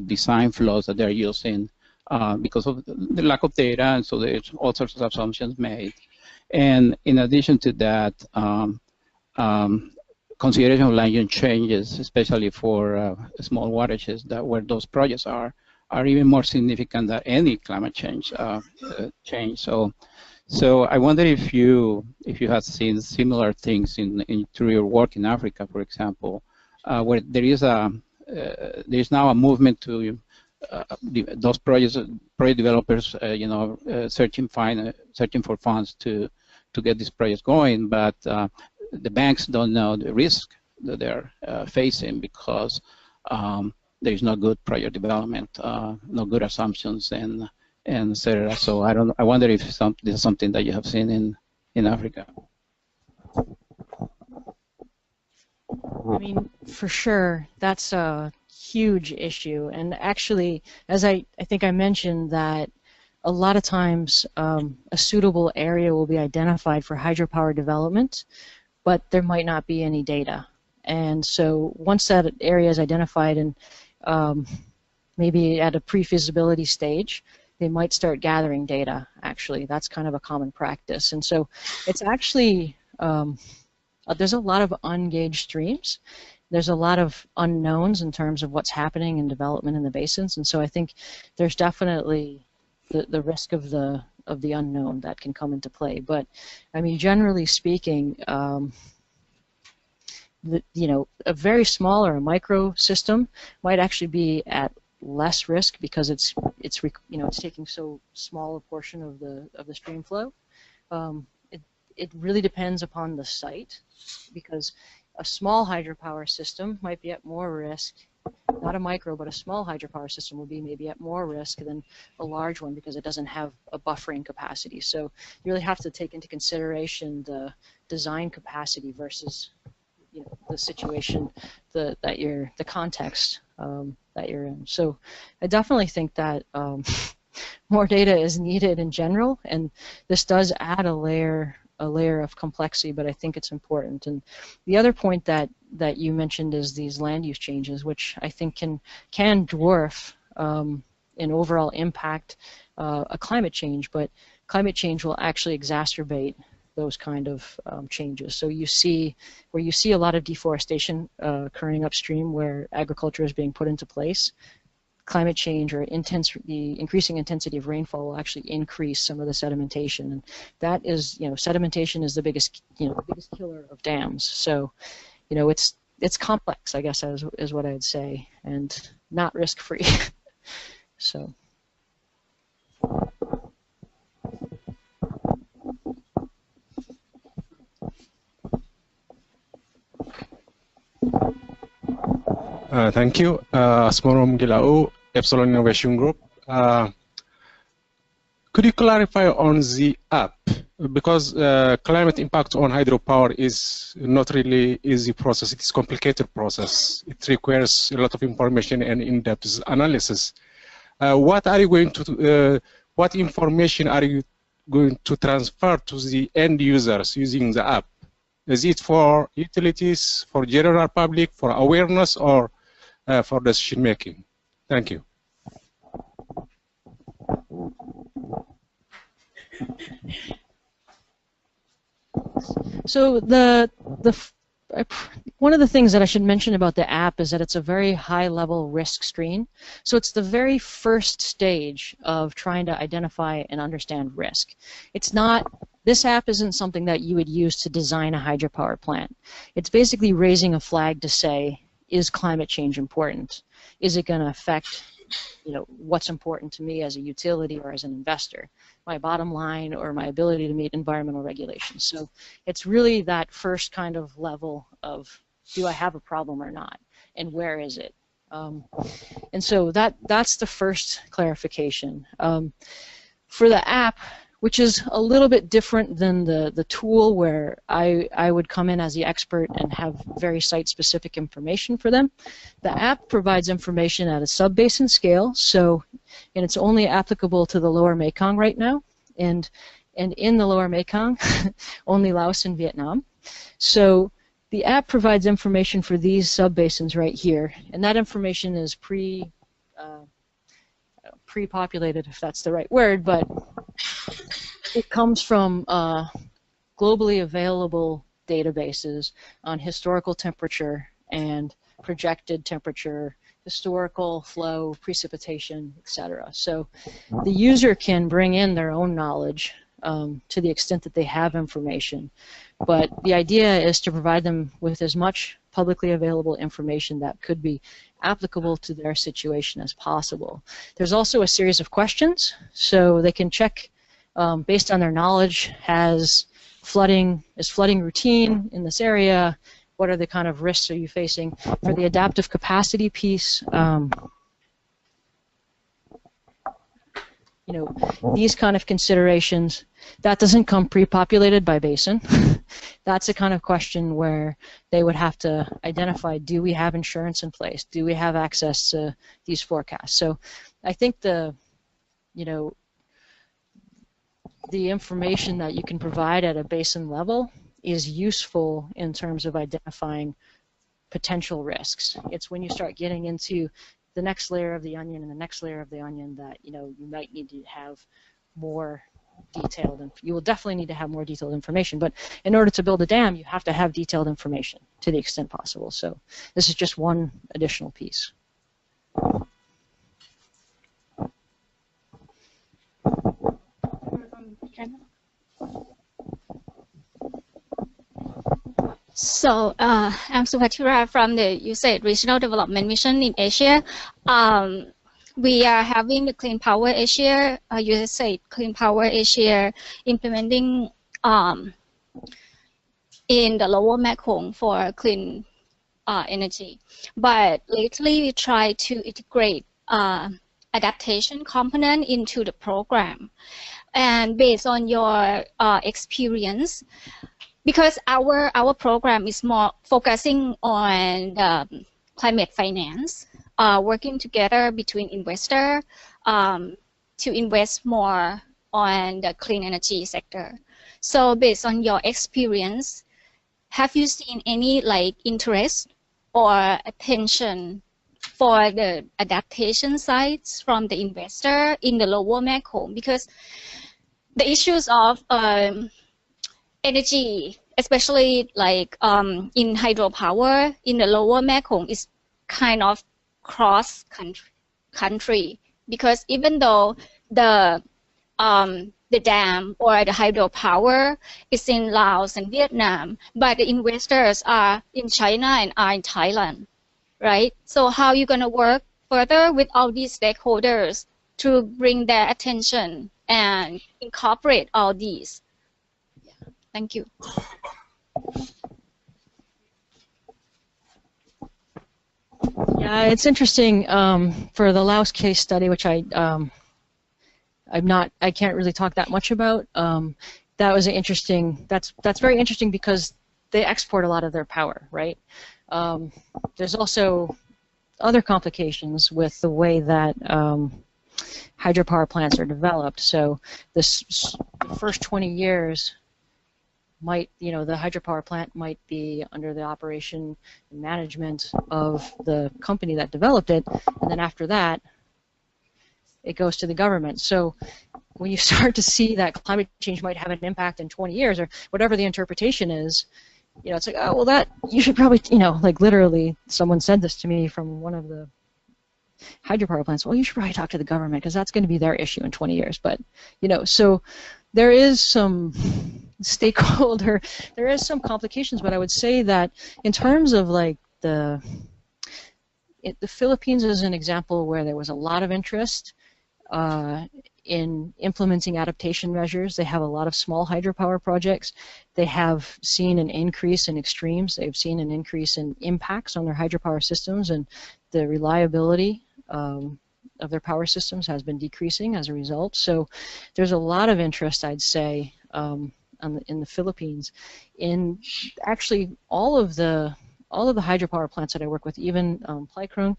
design flows that they're using because of the lack of data, and so there's all sorts of assumptions made. And in addition to that, consideration of land use changes, especially for small watersheds where those projects are even more significant than any climate change So I wonder if you have seen similar things through your work in Africa, for example, where there is now a movement to those project developers, searching for funds to get this project going, but the banks don't know the risk that they're facing because there is no good project development, no good assumptions, and etc. So I wonder if this is something that you have seen in Africa. I mean, for sure, that's a huge issue. And actually, as I think I mentioned, that a lot of times a suitable area will be identified for hydropower development, but there might not be any data. And so once that area is identified and maybe at a pre-feasibility stage, they might start gathering data, actually. That's kind of a common practice. And so it's actually, there's a lot of ungauged streams. There's a lot of unknowns in terms of what's happening in development in the basins. And so I think there's definitely the risk of the unknown that can come into play. But I mean, generally speaking, a very small or a micro system might actually be at less risk because it's taking so small a portion of the stream flow. It really depends upon the site, because a small hydropower system might be at more risk. Not a micro, but a small hydropower system will be maybe at more risk than a large one because it doesn't have a buffering capacity. So you really have to take into consideration the design capacity versus the situation, the context that you're in. So I definitely think that more data is needed in general, and this does add a layer of complexity, but I think it's important. And the other point that you mentioned is these land use changes, which I think can dwarf an overall impact a climate change, but climate change will actually exacerbate those kind of changes. So you see a lot of deforestation occurring upstream where agriculture is being put into place, climate change or the increasing intensity of rainfall will actually increase some of the sedimentation, and that is, sedimentation is the biggest killer of dams. So, it's complex, I guess, is what I'd say, and not risk-free. So. Thank you. Asmorom Gilao, Epsilon Innovation Group. Could you clarify on the app? Because climate impact on hydropower is not really easy process. It's a complicated process. It requires a lot of information and in-depth analysis. What are you going to? What information are you going to transfer to the end users using the app? Is it for utilities, for general public, for awareness, or for decision making? Thank you. So one of the things that I should mention about the app is that it's a very high-level risk screen. So it's the very first stage of trying to identify and understand risk. This app isn't something that you would use to design a hydropower plant. It's basically raising a flag to say, is climate change important? Is it going to affect, what's important to me as a utility or as an investor? My bottom line or my ability to meet environmental regulations. So it's really that first kind of level of, do I have a problem or not? And where is it? And so that's the first clarification. For the app, which is a little bit different than the tool where I would come in as the expert and have very site-specific information for them. The app provides information at a sub-basin scale, and it's only applicable to the Lower Mekong right now, and in the Lower Mekong, only Laos and Vietnam. So the app provides information for these sub-basins right here, and that information is pre-populated, if that's the right word, but it comes from globally available databases on historical temperature and projected temperature, historical flow, precipitation, etc. So the user can bring in their own knowledge to the extent that they have information, but the idea is to provide them with as much publicly available information that could be applicable to their situation as possible. There's also a series of questions, so they can check based on their knowledge, is flooding routine in this area? What are the kind of risks are you facing? For the adaptive capacity piece, you know, these kind of considerations, that doesn't come pre-populated by basin. That's a kind of question where they would have to identify, do we have insurance in place? Do we have access to these forecasts? So I think the information that you can provide at a basin level is useful in terms of identifying potential risks. It's when you start getting into the next layer of the onion and the next layer of the onion that you might need to have more detailed, and you will definitely need to have more detailed information. But in order to build a dam, you have to have detailed information to the extent possible. So this is just one additional piece. So I'm Supathira from the USAid Regional Development Mission in Asia. We are having the Clean Power Asia, USAid Clean Power Asia implementing in the lower Mekong for clean energy. But lately we try to integrate adaptation component into the program. And based on your experience, because our program is more focusing on climate finance, working together between investors to invest more on the clean energy sector. So based on your experience, have you seen any interest or attention for the adaptation sites from the investor in the lower Mekong? Because the issues of energy, especially in hydropower in the lower Mekong, is kind of cross country, because even though the dam or the hydropower is in Laos and Vietnam, but the investors are in China and are in Thailand, right? So how are you going to work further with all these stakeholders to bring their attention and incorporate all these? Thank you. Yeah, it's interesting for the Laos case study, which I can't really talk that much about. That was an interesting. That's very interesting because they export a lot of their power, right? There's also other complications with the way that hydropower plants are developed. So the first 20 years might, the hydropower plant might be under the operation and management of the company that developed it, and then after that, it goes to the government. So when you start to see that climate change might have an impact in 20 years, or whatever the interpretation is, it's like, oh, well, that, you should probably, literally, someone said this to me from one of the hydropower plants, well, you should probably talk to the government because that's going to be their issue in 20 years. But, so there is some there is some complications, but I would say that in terms of the Philippines is an example where there was a lot of interest in implementing adaptation measures. They have a lot of small hydropower projects. They have seen an increase in extremes. They've seen an increase in impacts on their hydropower systems, and the reliability of their power systems has been decreasing as a result. So there's a lot of interest, I'd say, in the Philippines. In actually all of the hydropower plants that I work with, even Plycrone,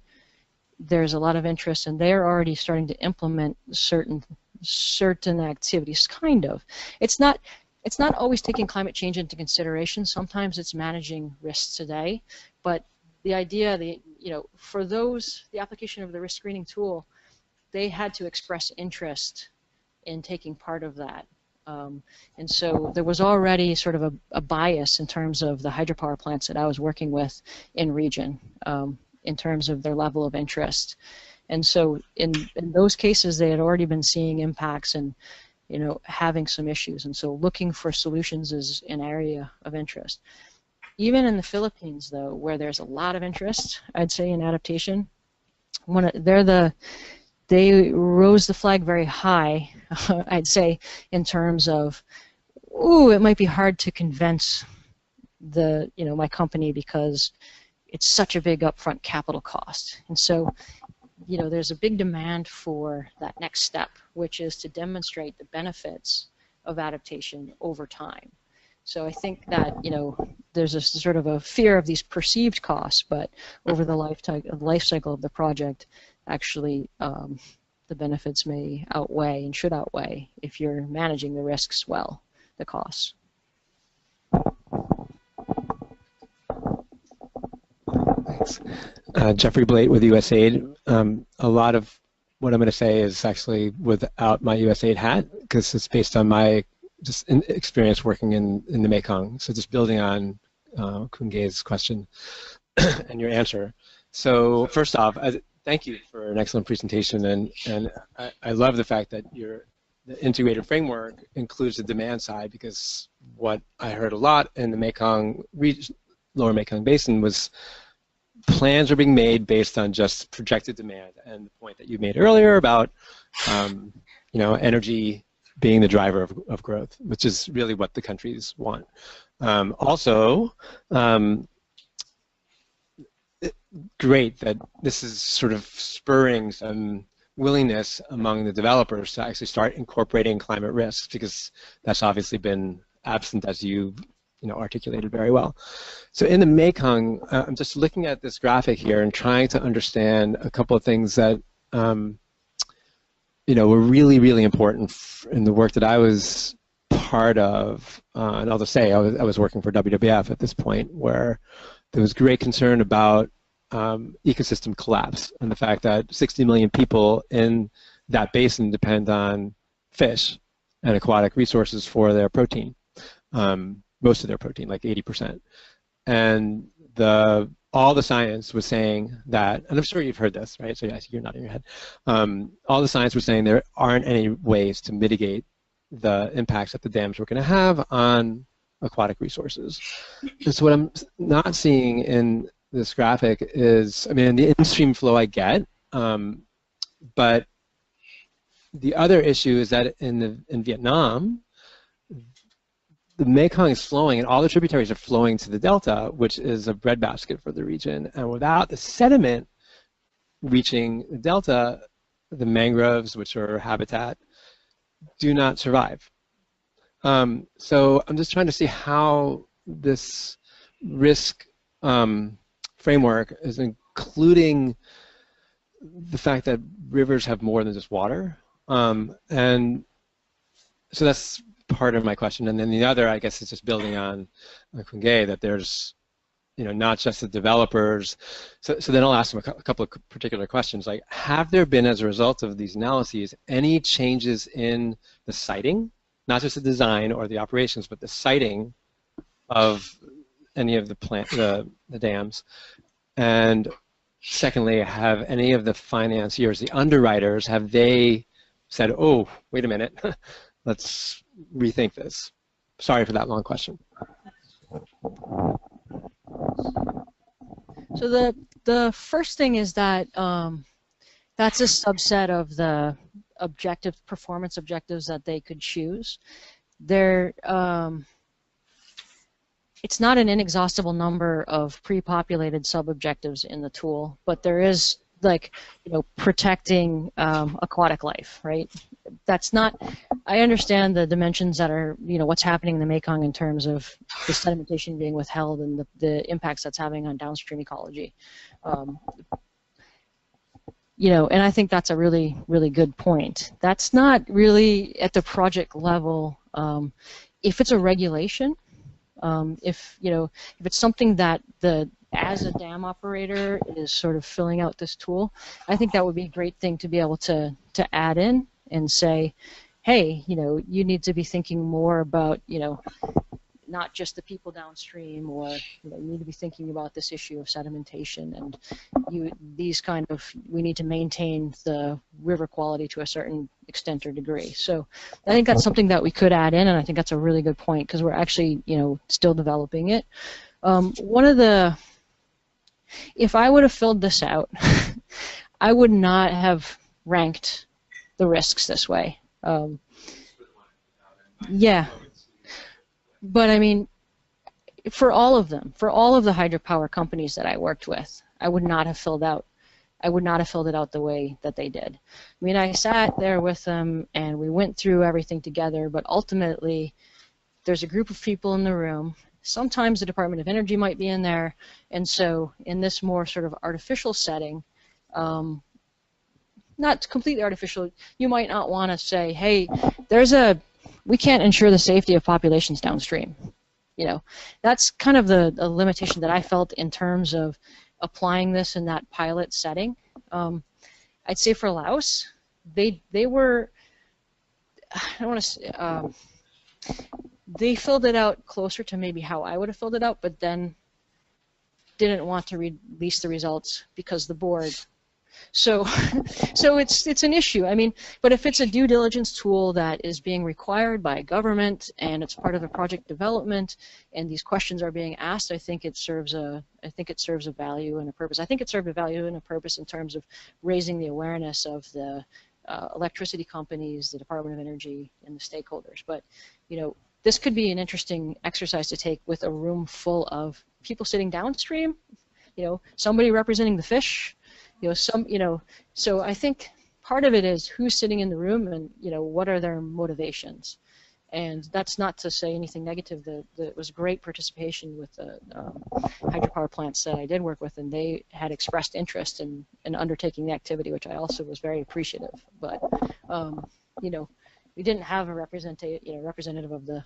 there's a lot of interest, and they're already starting to implement certain activities. Kind of. It's not always taking climate change into consideration. Sometimes it's managing risks today, but the idea that for the application of the risk screening tool, they had to express interest in taking part of that. And so there was already sort of a bias in terms of the hydropower plants that I was working with in region, in terms of their level of interest. And so in those cases, they had already been seeing impacts and having some issues. And so looking for solutions is an area of interest. Even in the Philippines, though, where there's a lot of interest, I'd say, in adaptation, they rose the flag very high, I'd say, in terms of, ooh, it might be hard to convince my company because it's such a big upfront capital cost. And so, there's a big demand for that next step, which is to demonstrate the benefits of adaptation over time. So I think that, there's a sort of a fear of these perceived costs, but over the life cycle of the project, actually, the benefits may outweigh and should outweigh if you're managing the risks well, the costs. Thanks. Jeffrey Blate with USAID. A lot of what I'm going to say is actually without my USAID hat, because it's based on my experience working in the Mekong. So just building on Kunge's question and your answer. So first off, thank you for an excellent presentation, and I love the fact that the integrated framework includes the demand side, because what I heard a lot in the Mekong region, Lower Mekong Basin, was plans are being made based on just projected demand, and the point that you made earlier about energy being the driver of growth, which is really what the countries want. Great that this is sort of spurring some willingness among the developers to actually start incorporating climate risks, because that's obviously been absent, as you articulated very well. So in the Mekong, I'm just looking at this graphic here and trying to understand a couple of things that were really, really important in the work that I was part of. And I'll just say I was working for WWF at this point, where there was great concern about ecosystem collapse and the fact that 60 million people in that basin depend on fish and aquatic resources for their protein, most of their protein, like 80%. And all the science was saying that, and I'm sure you've heard this, right? So I see you're nodding your head. All the science was saying there aren't any ways to mitigate the impacts that the dams were going to have on aquatic resources. And so what I'm not seeing in this graphic is, the in-stream flow I get, but the other issue is that in Vietnam, the Mekong is flowing, and all the tributaries are flowing to the delta, which is a breadbasket for the region. And without the sediment reaching the delta, the mangroves, which are habitat, do not survive. So I'm just trying to see how this risk framework is including the fact that rivers have more than just water. And so that's part of my question. And then the other, I guess, is just building on Kunge, that there's, not just the developers. So then I'll ask them a couple of particular questions, like, have there been, as a result of these analyses, any changes in the siting, not just the design or the operations, but the siting of any of the dams? And secondly, have any of the financiers, the underwriters, have they said, oh, wait a minute, let's rethink this? Sorry for that long question. So the first thing is that that's a subset of the performance objectives that they could choose. It's not an inexhaustible number of pre-populated sub-objectives in the tool, but there is, protecting aquatic life, right? That's not, I understand the dimensions that are, what's happening in the Mekong in terms of the sedimentation being withheld and the impacts that's having on downstream ecology. And I think that's a really, really good point. That's not really at the project level. If it's a regulation, if it's something that as a dam operator is sort of filling out this tool, I think that would be a great thing to be able to add in and say, hey, you need to be thinking more about, not just the people downstream, or you need to be thinking about this issue of sedimentation, and we need to maintain the river quality to a certain extent or degree. So I think that's something that we could add in, and I think that's a really good point, because we're actually still developing it. One of the, if I would have filled this out, I would not have ranked the risks this way. Yeah, but I mean, for all of them, for all of the hydropower companies that I worked with, I would not have filled out. I would not have filled it out the way that they did. I mean, I sat there with them and we went through everything together, but ultimately there's a group of people in the room. Sometimes the Department of Energy might be in there, and so in this more sort of artificial setting, not completely artificial, you might not want to say, hey, we can't ensure the safety of populations downstream. You know, that's kind of the limitation that I felt in terms of applying this in that pilot setting. I'd say for Laos, they were, I don't want to say, they filled it out closer to maybe how I would have filled it out, but then didn't want to release the results because the board. So it's an issue. I mean, but if it's a due diligence tool that is being required by a government and it's part of a project development and these questions are being asked, I think it serves a value and a purpose. I think it served a value and a purpose in terms of raising the awareness of the electricity companies, the Department of Energy, and the stakeholders. But you know, this could be an interesting exercise to take with a room full of people sitting downstream. You know, somebody representing the fish. So I think part of it is who's sitting in the room and, you know, what are their motivations. And that's not to say anything negative. It was great participation with the hydropower plants that I did work with, and they had expressed interest in undertaking the activity, which I also was very appreciative. But, you know, we didn't have a representative of the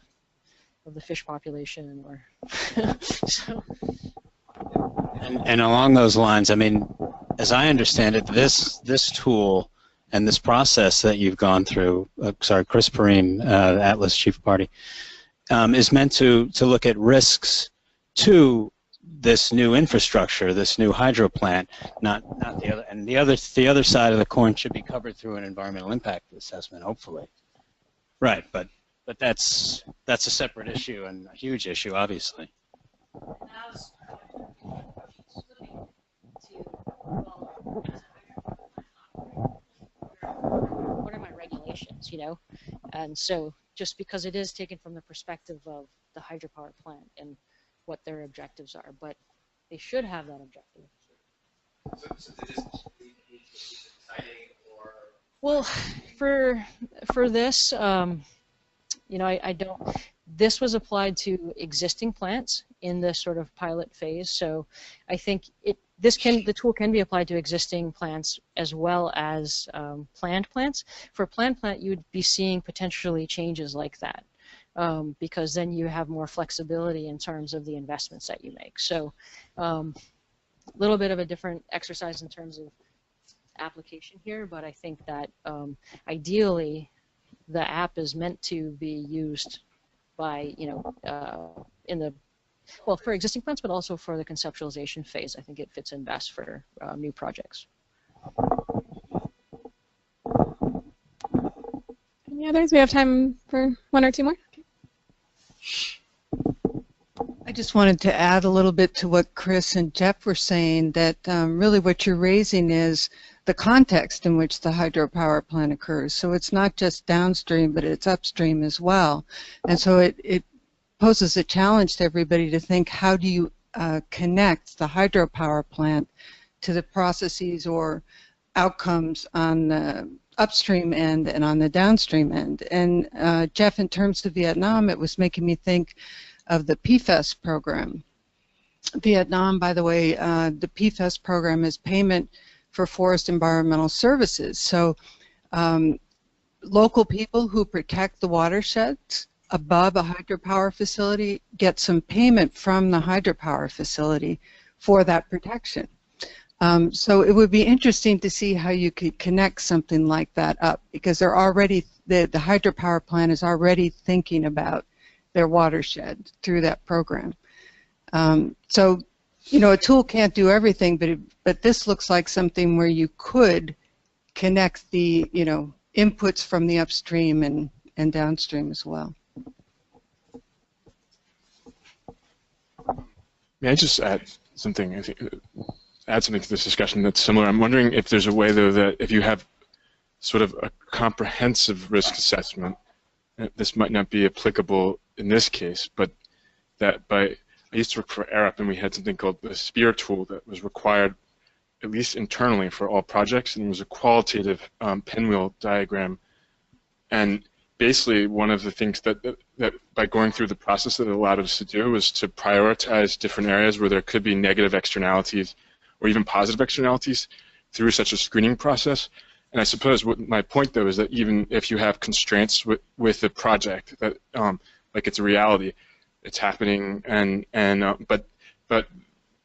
fish population or so. And along those lines, I mean, as I understand it, this tool and this process that you've gone through, Chris Perrine, Atlas Chief Party, is meant to look at risks to this new infrastructure, this new hydro plant, not the other. And the other side of the coin should be covered through an environmental impact assessment, hopefully. Right, but that's a separate issue and a huge issue, obviously. What are my regulations, you know? And so just because it is taken from the perspective of the hydropower plant and what their objectives are, but they should have that objective. So did this need to be deciding or? Well, for this, you know, I don't. This was applied to existing plants in this sort of pilot phase, so I think the tool can be applied to existing plants as well as planned plants. For a planned plant, you'd be seeing potentially changes like that because then you have more flexibility in terms of the investments that you make. So a little bit of a different exercise in terms of application here, but I think that ideally the app is meant to be used by, you know, for existing plants, but also for the conceptualization phase. I think it fits in best for new projects. Any others? We have time for one or two more. Okay. I just wanted to add a little bit to what Chris and Jeff were saying, that really what you're raising is the context in which the hydropower plant occurs. So it's not just downstream, but it's upstream as well. And so it poses a challenge to everybody to think, how do you connect the hydropower plant to the processes or outcomes on the upstream end and on the downstream end. And Jeff, in terms of Vietnam, it was making me think of the PFAS program. Vietnam, by the way, the PFAS program is payment for forest environmental services. So local people who protect the watersheds above a hydropower facility get some payment from the hydropower facility for that protection. So it would be interesting to see how you could connect something like that up, because they're already, the hydropower plant is already thinking about their watershed through that program. So, you know, a tool can't do everything, but this looks like something where you could connect the, you know, inputs from the upstream and downstream as well. May I just add something? I think add something to this discussion that's similar. I'm wondering if there's a way, though, that if you have sort of a comprehensive risk assessment, this might not be applicable in this case, but that I used to work for ARAP, and we had something called the SPEAR tool that was required, at least internally, for all projects, and it was a qualitative pinwheel diagram. And basically, one of the things that by going through the process that it allowed us to do was to prioritize different areas where there could be negative externalities or even positive externalities through such a screening process. And I suppose what my point, though, is that even if you have constraints with the project, that like it's a reality, it's happening, but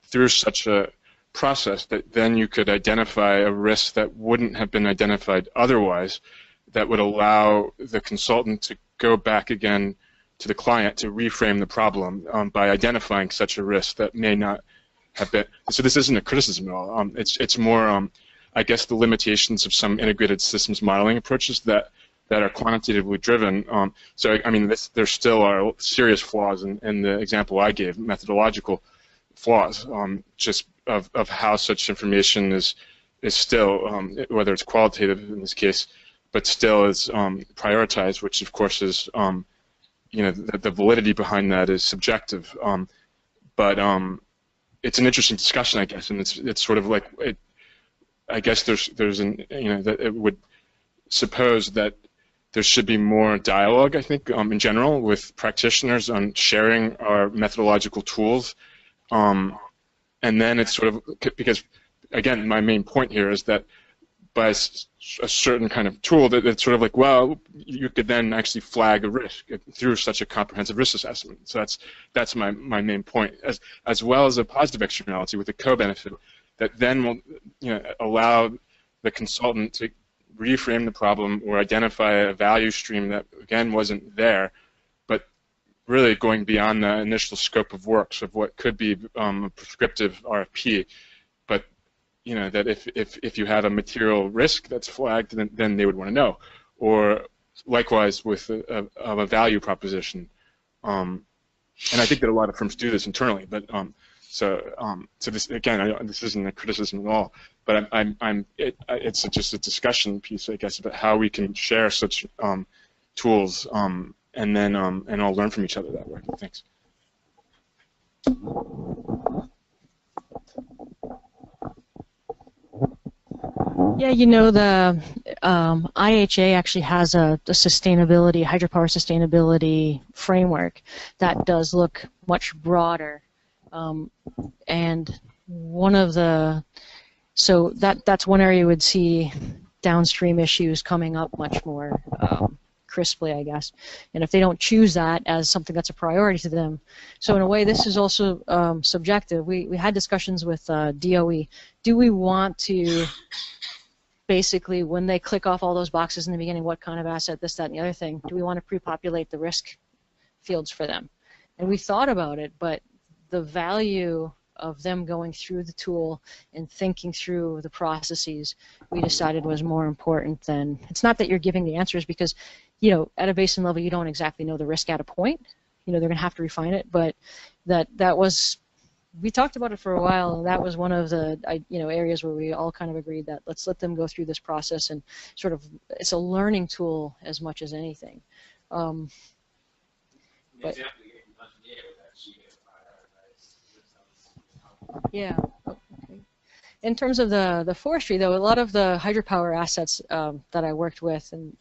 through such a process that then you could identify a risk that wouldn't have been identified otherwise, that would allow the consultant to go back again to the client to reframe the problem by identifying such a risk that may not have been. So this isn't a criticism at all. It's more, I guess, the limitations of some integrated systems modeling approaches that are quantitatively driven. So I mean, there still are serious flaws in the example I gave, methodological flaws, just of how such information is still, whether it's qualitative in this case, but still is prioritized, which of course is, you know, the validity behind that is subjective. But it's an interesting discussion, I guess, and it's sort of like I guess there's an, you know, that it would suppose that there should be more dialogue, I think, in general, with practitioners on sharing our methodological tools, and then it's sort of, because again, my main point here is that by a certain kind of tool, that it's sort of like, well, you could then actually flag a risk through such a comprehensive risk assessment. So that's my main point, as well as a positive externality with a co-benefit that then will, you know, allow the consultant to reframe the problem or identify a value stream that again wasn't there, but really going beyond the initial scope of works of what could be a prescriptive RFP. But you know, that if you have a material risk that's flagged, then they would want to know. Or likewise with a value proposition. And I think that a lot of firms do this internally, but so this, again, this isn't a criticism at all, but it's just a discussion piece, I guess, about how we can share such tools, and then and all learn from each other that way. Thanks. Yeah, you know, the IHA actually has a sustainability, hydropower sustainability framework that does look much broader. And one of the, so that's one area you would see downstream issues coming up much more crisply, I guess. And if they don't choose that as something that's a priority to them, so in a way this is also subjective. We had discussions with DOE. Do we want to basically, when they click off all those boxes in the beginning, what kind of asset, this, that, and the other thing, do we want to pre-populate the risk fields for them? And we thought about it, but the value of them going through the tool and thinking through the processes, we decided was more important than, it's not that you're giving the answers, because, you know, at a basin level you don't exactly know the risk at a point. You know, they're going to have to refine it, but that was, we talked about it for a while, and that was one of the areas where we all kind of agreed that let's let them go through this process, and sort of, it's a learning tool as much as anything. But, yeah. Okay. In terms of the forestry, though, a lot of the hydropower assets that I worked with and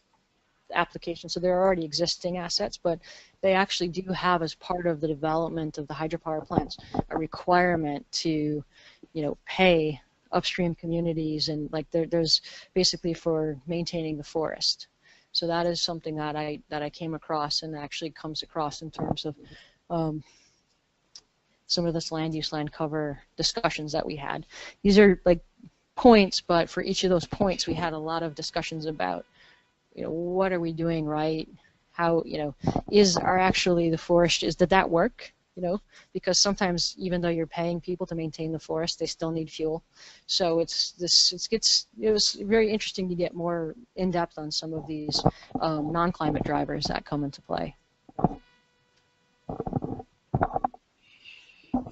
applications, so they're already existing assets, but they actually do have, as part of the development of the hydropower plants, a requirement to, you know, pay upstream communities, and like there's basically for maintaining the forest. So that is something that I came across, and actually comes across in terms of some of this land use, land cover discussions that we had. These are like points, but for each of those points we had a lot of discussions about, you know, what are we doing right? How, you know, actually the forest, did that work? You know, because sometimes even though you're paying people to maintain the forest, they still need fuel. So it was very interesting to get more in depth on some of these non-climate drivers that come into play.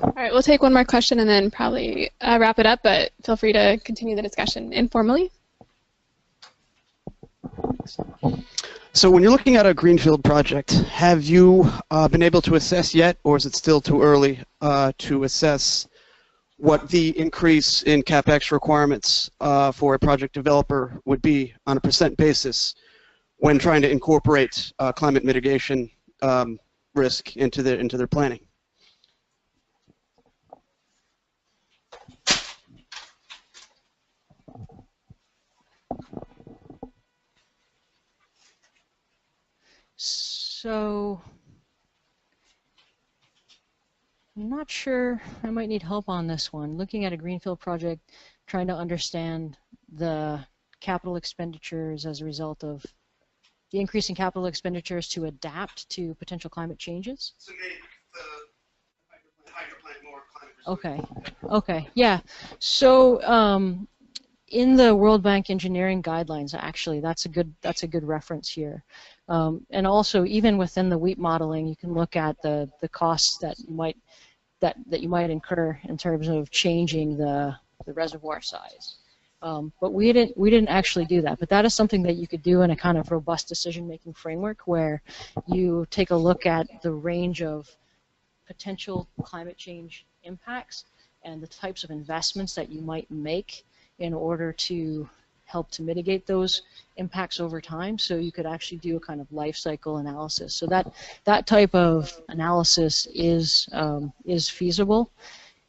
All right, we'll take one more question and then probably wrap it up, but feel free to continue the discussion informally. So when you're looking at a greenfield project, have you been able to assess yet, or is it still too early to assess what the increase in CapEx requirements for a project developer would be on a % basis when trying to incorporate climate mitigation risk into their planning? So I'm not sure, I might need help on this one. Looking at a greenfield project, trying to understand the capital expenditures as a result of the increase in capital expenditures to adapt to potential climate changes. To make the hydro plant more climate resilient. Okay, yeah. So in the World Bank engineering guidelines, actually, that's a good reference here. And also, even within the WEEP modeling, you can look at the costs that you might incur in terms of changing the reservoir size. But we didn't actually do that. But that is something that you could do in a kind of robust decision-making framework where you take a look at the range of potential climate change impacts and the types of investments that you might make in order to help to mitigate those impacts over time. So you could actually do a kind of life cycle analysis. So that type of analysis is feasible.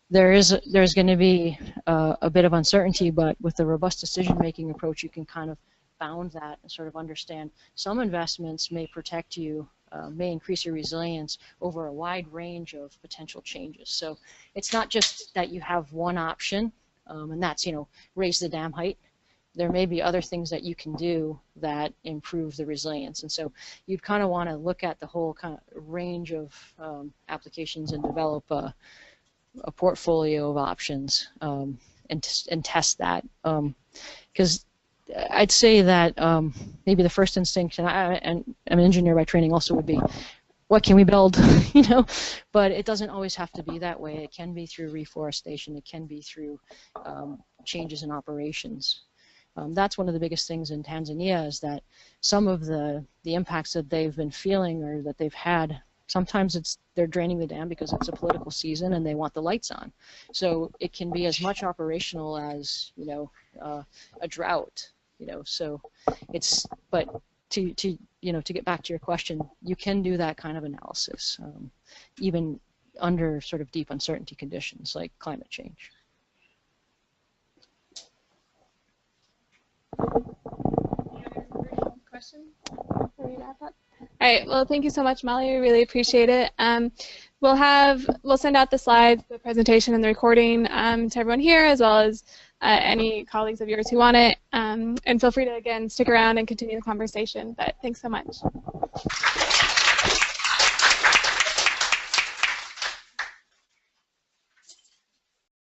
There's going to be a bit of uncertainty, but with the robust decision-making approach, you can kind of bound that and sort of understand some investments may protect you, may increase your resilience over a wide range of potential changes. So it's not just that you have one option, and that's, raise the dam height. There may be other things that you can do that improve the resilience. And so you'd kind of want to look at the whole kind of range of applications and develop a portfolio of options and test that. Because I'd say that maybe the first instinct, and I'm an engineer by training also, would be, what can we build? But it doesn't always have to be that way. It can be through reforestation. It can be through changes in operations. That's one of the biggest things in Tanzania, is that some of the impacts that they've been feeling or that they've had, sometimes they're draining the dam because it's a political season and they want the lights on. So it can be as much operational as a drought. So it's, but to get back to your question, you can do that kind of analysis even under sort of deep uncertainty conditions like climate change. Question before we wrap up? All right. Well, thank you so much, Molly. We really appreciate it. We'll send out the slides, the presentation, and the recording to everyone here, as well as any colleagues of yours who want it. And feel free to again stick around and continue the conversation. But thanks so much.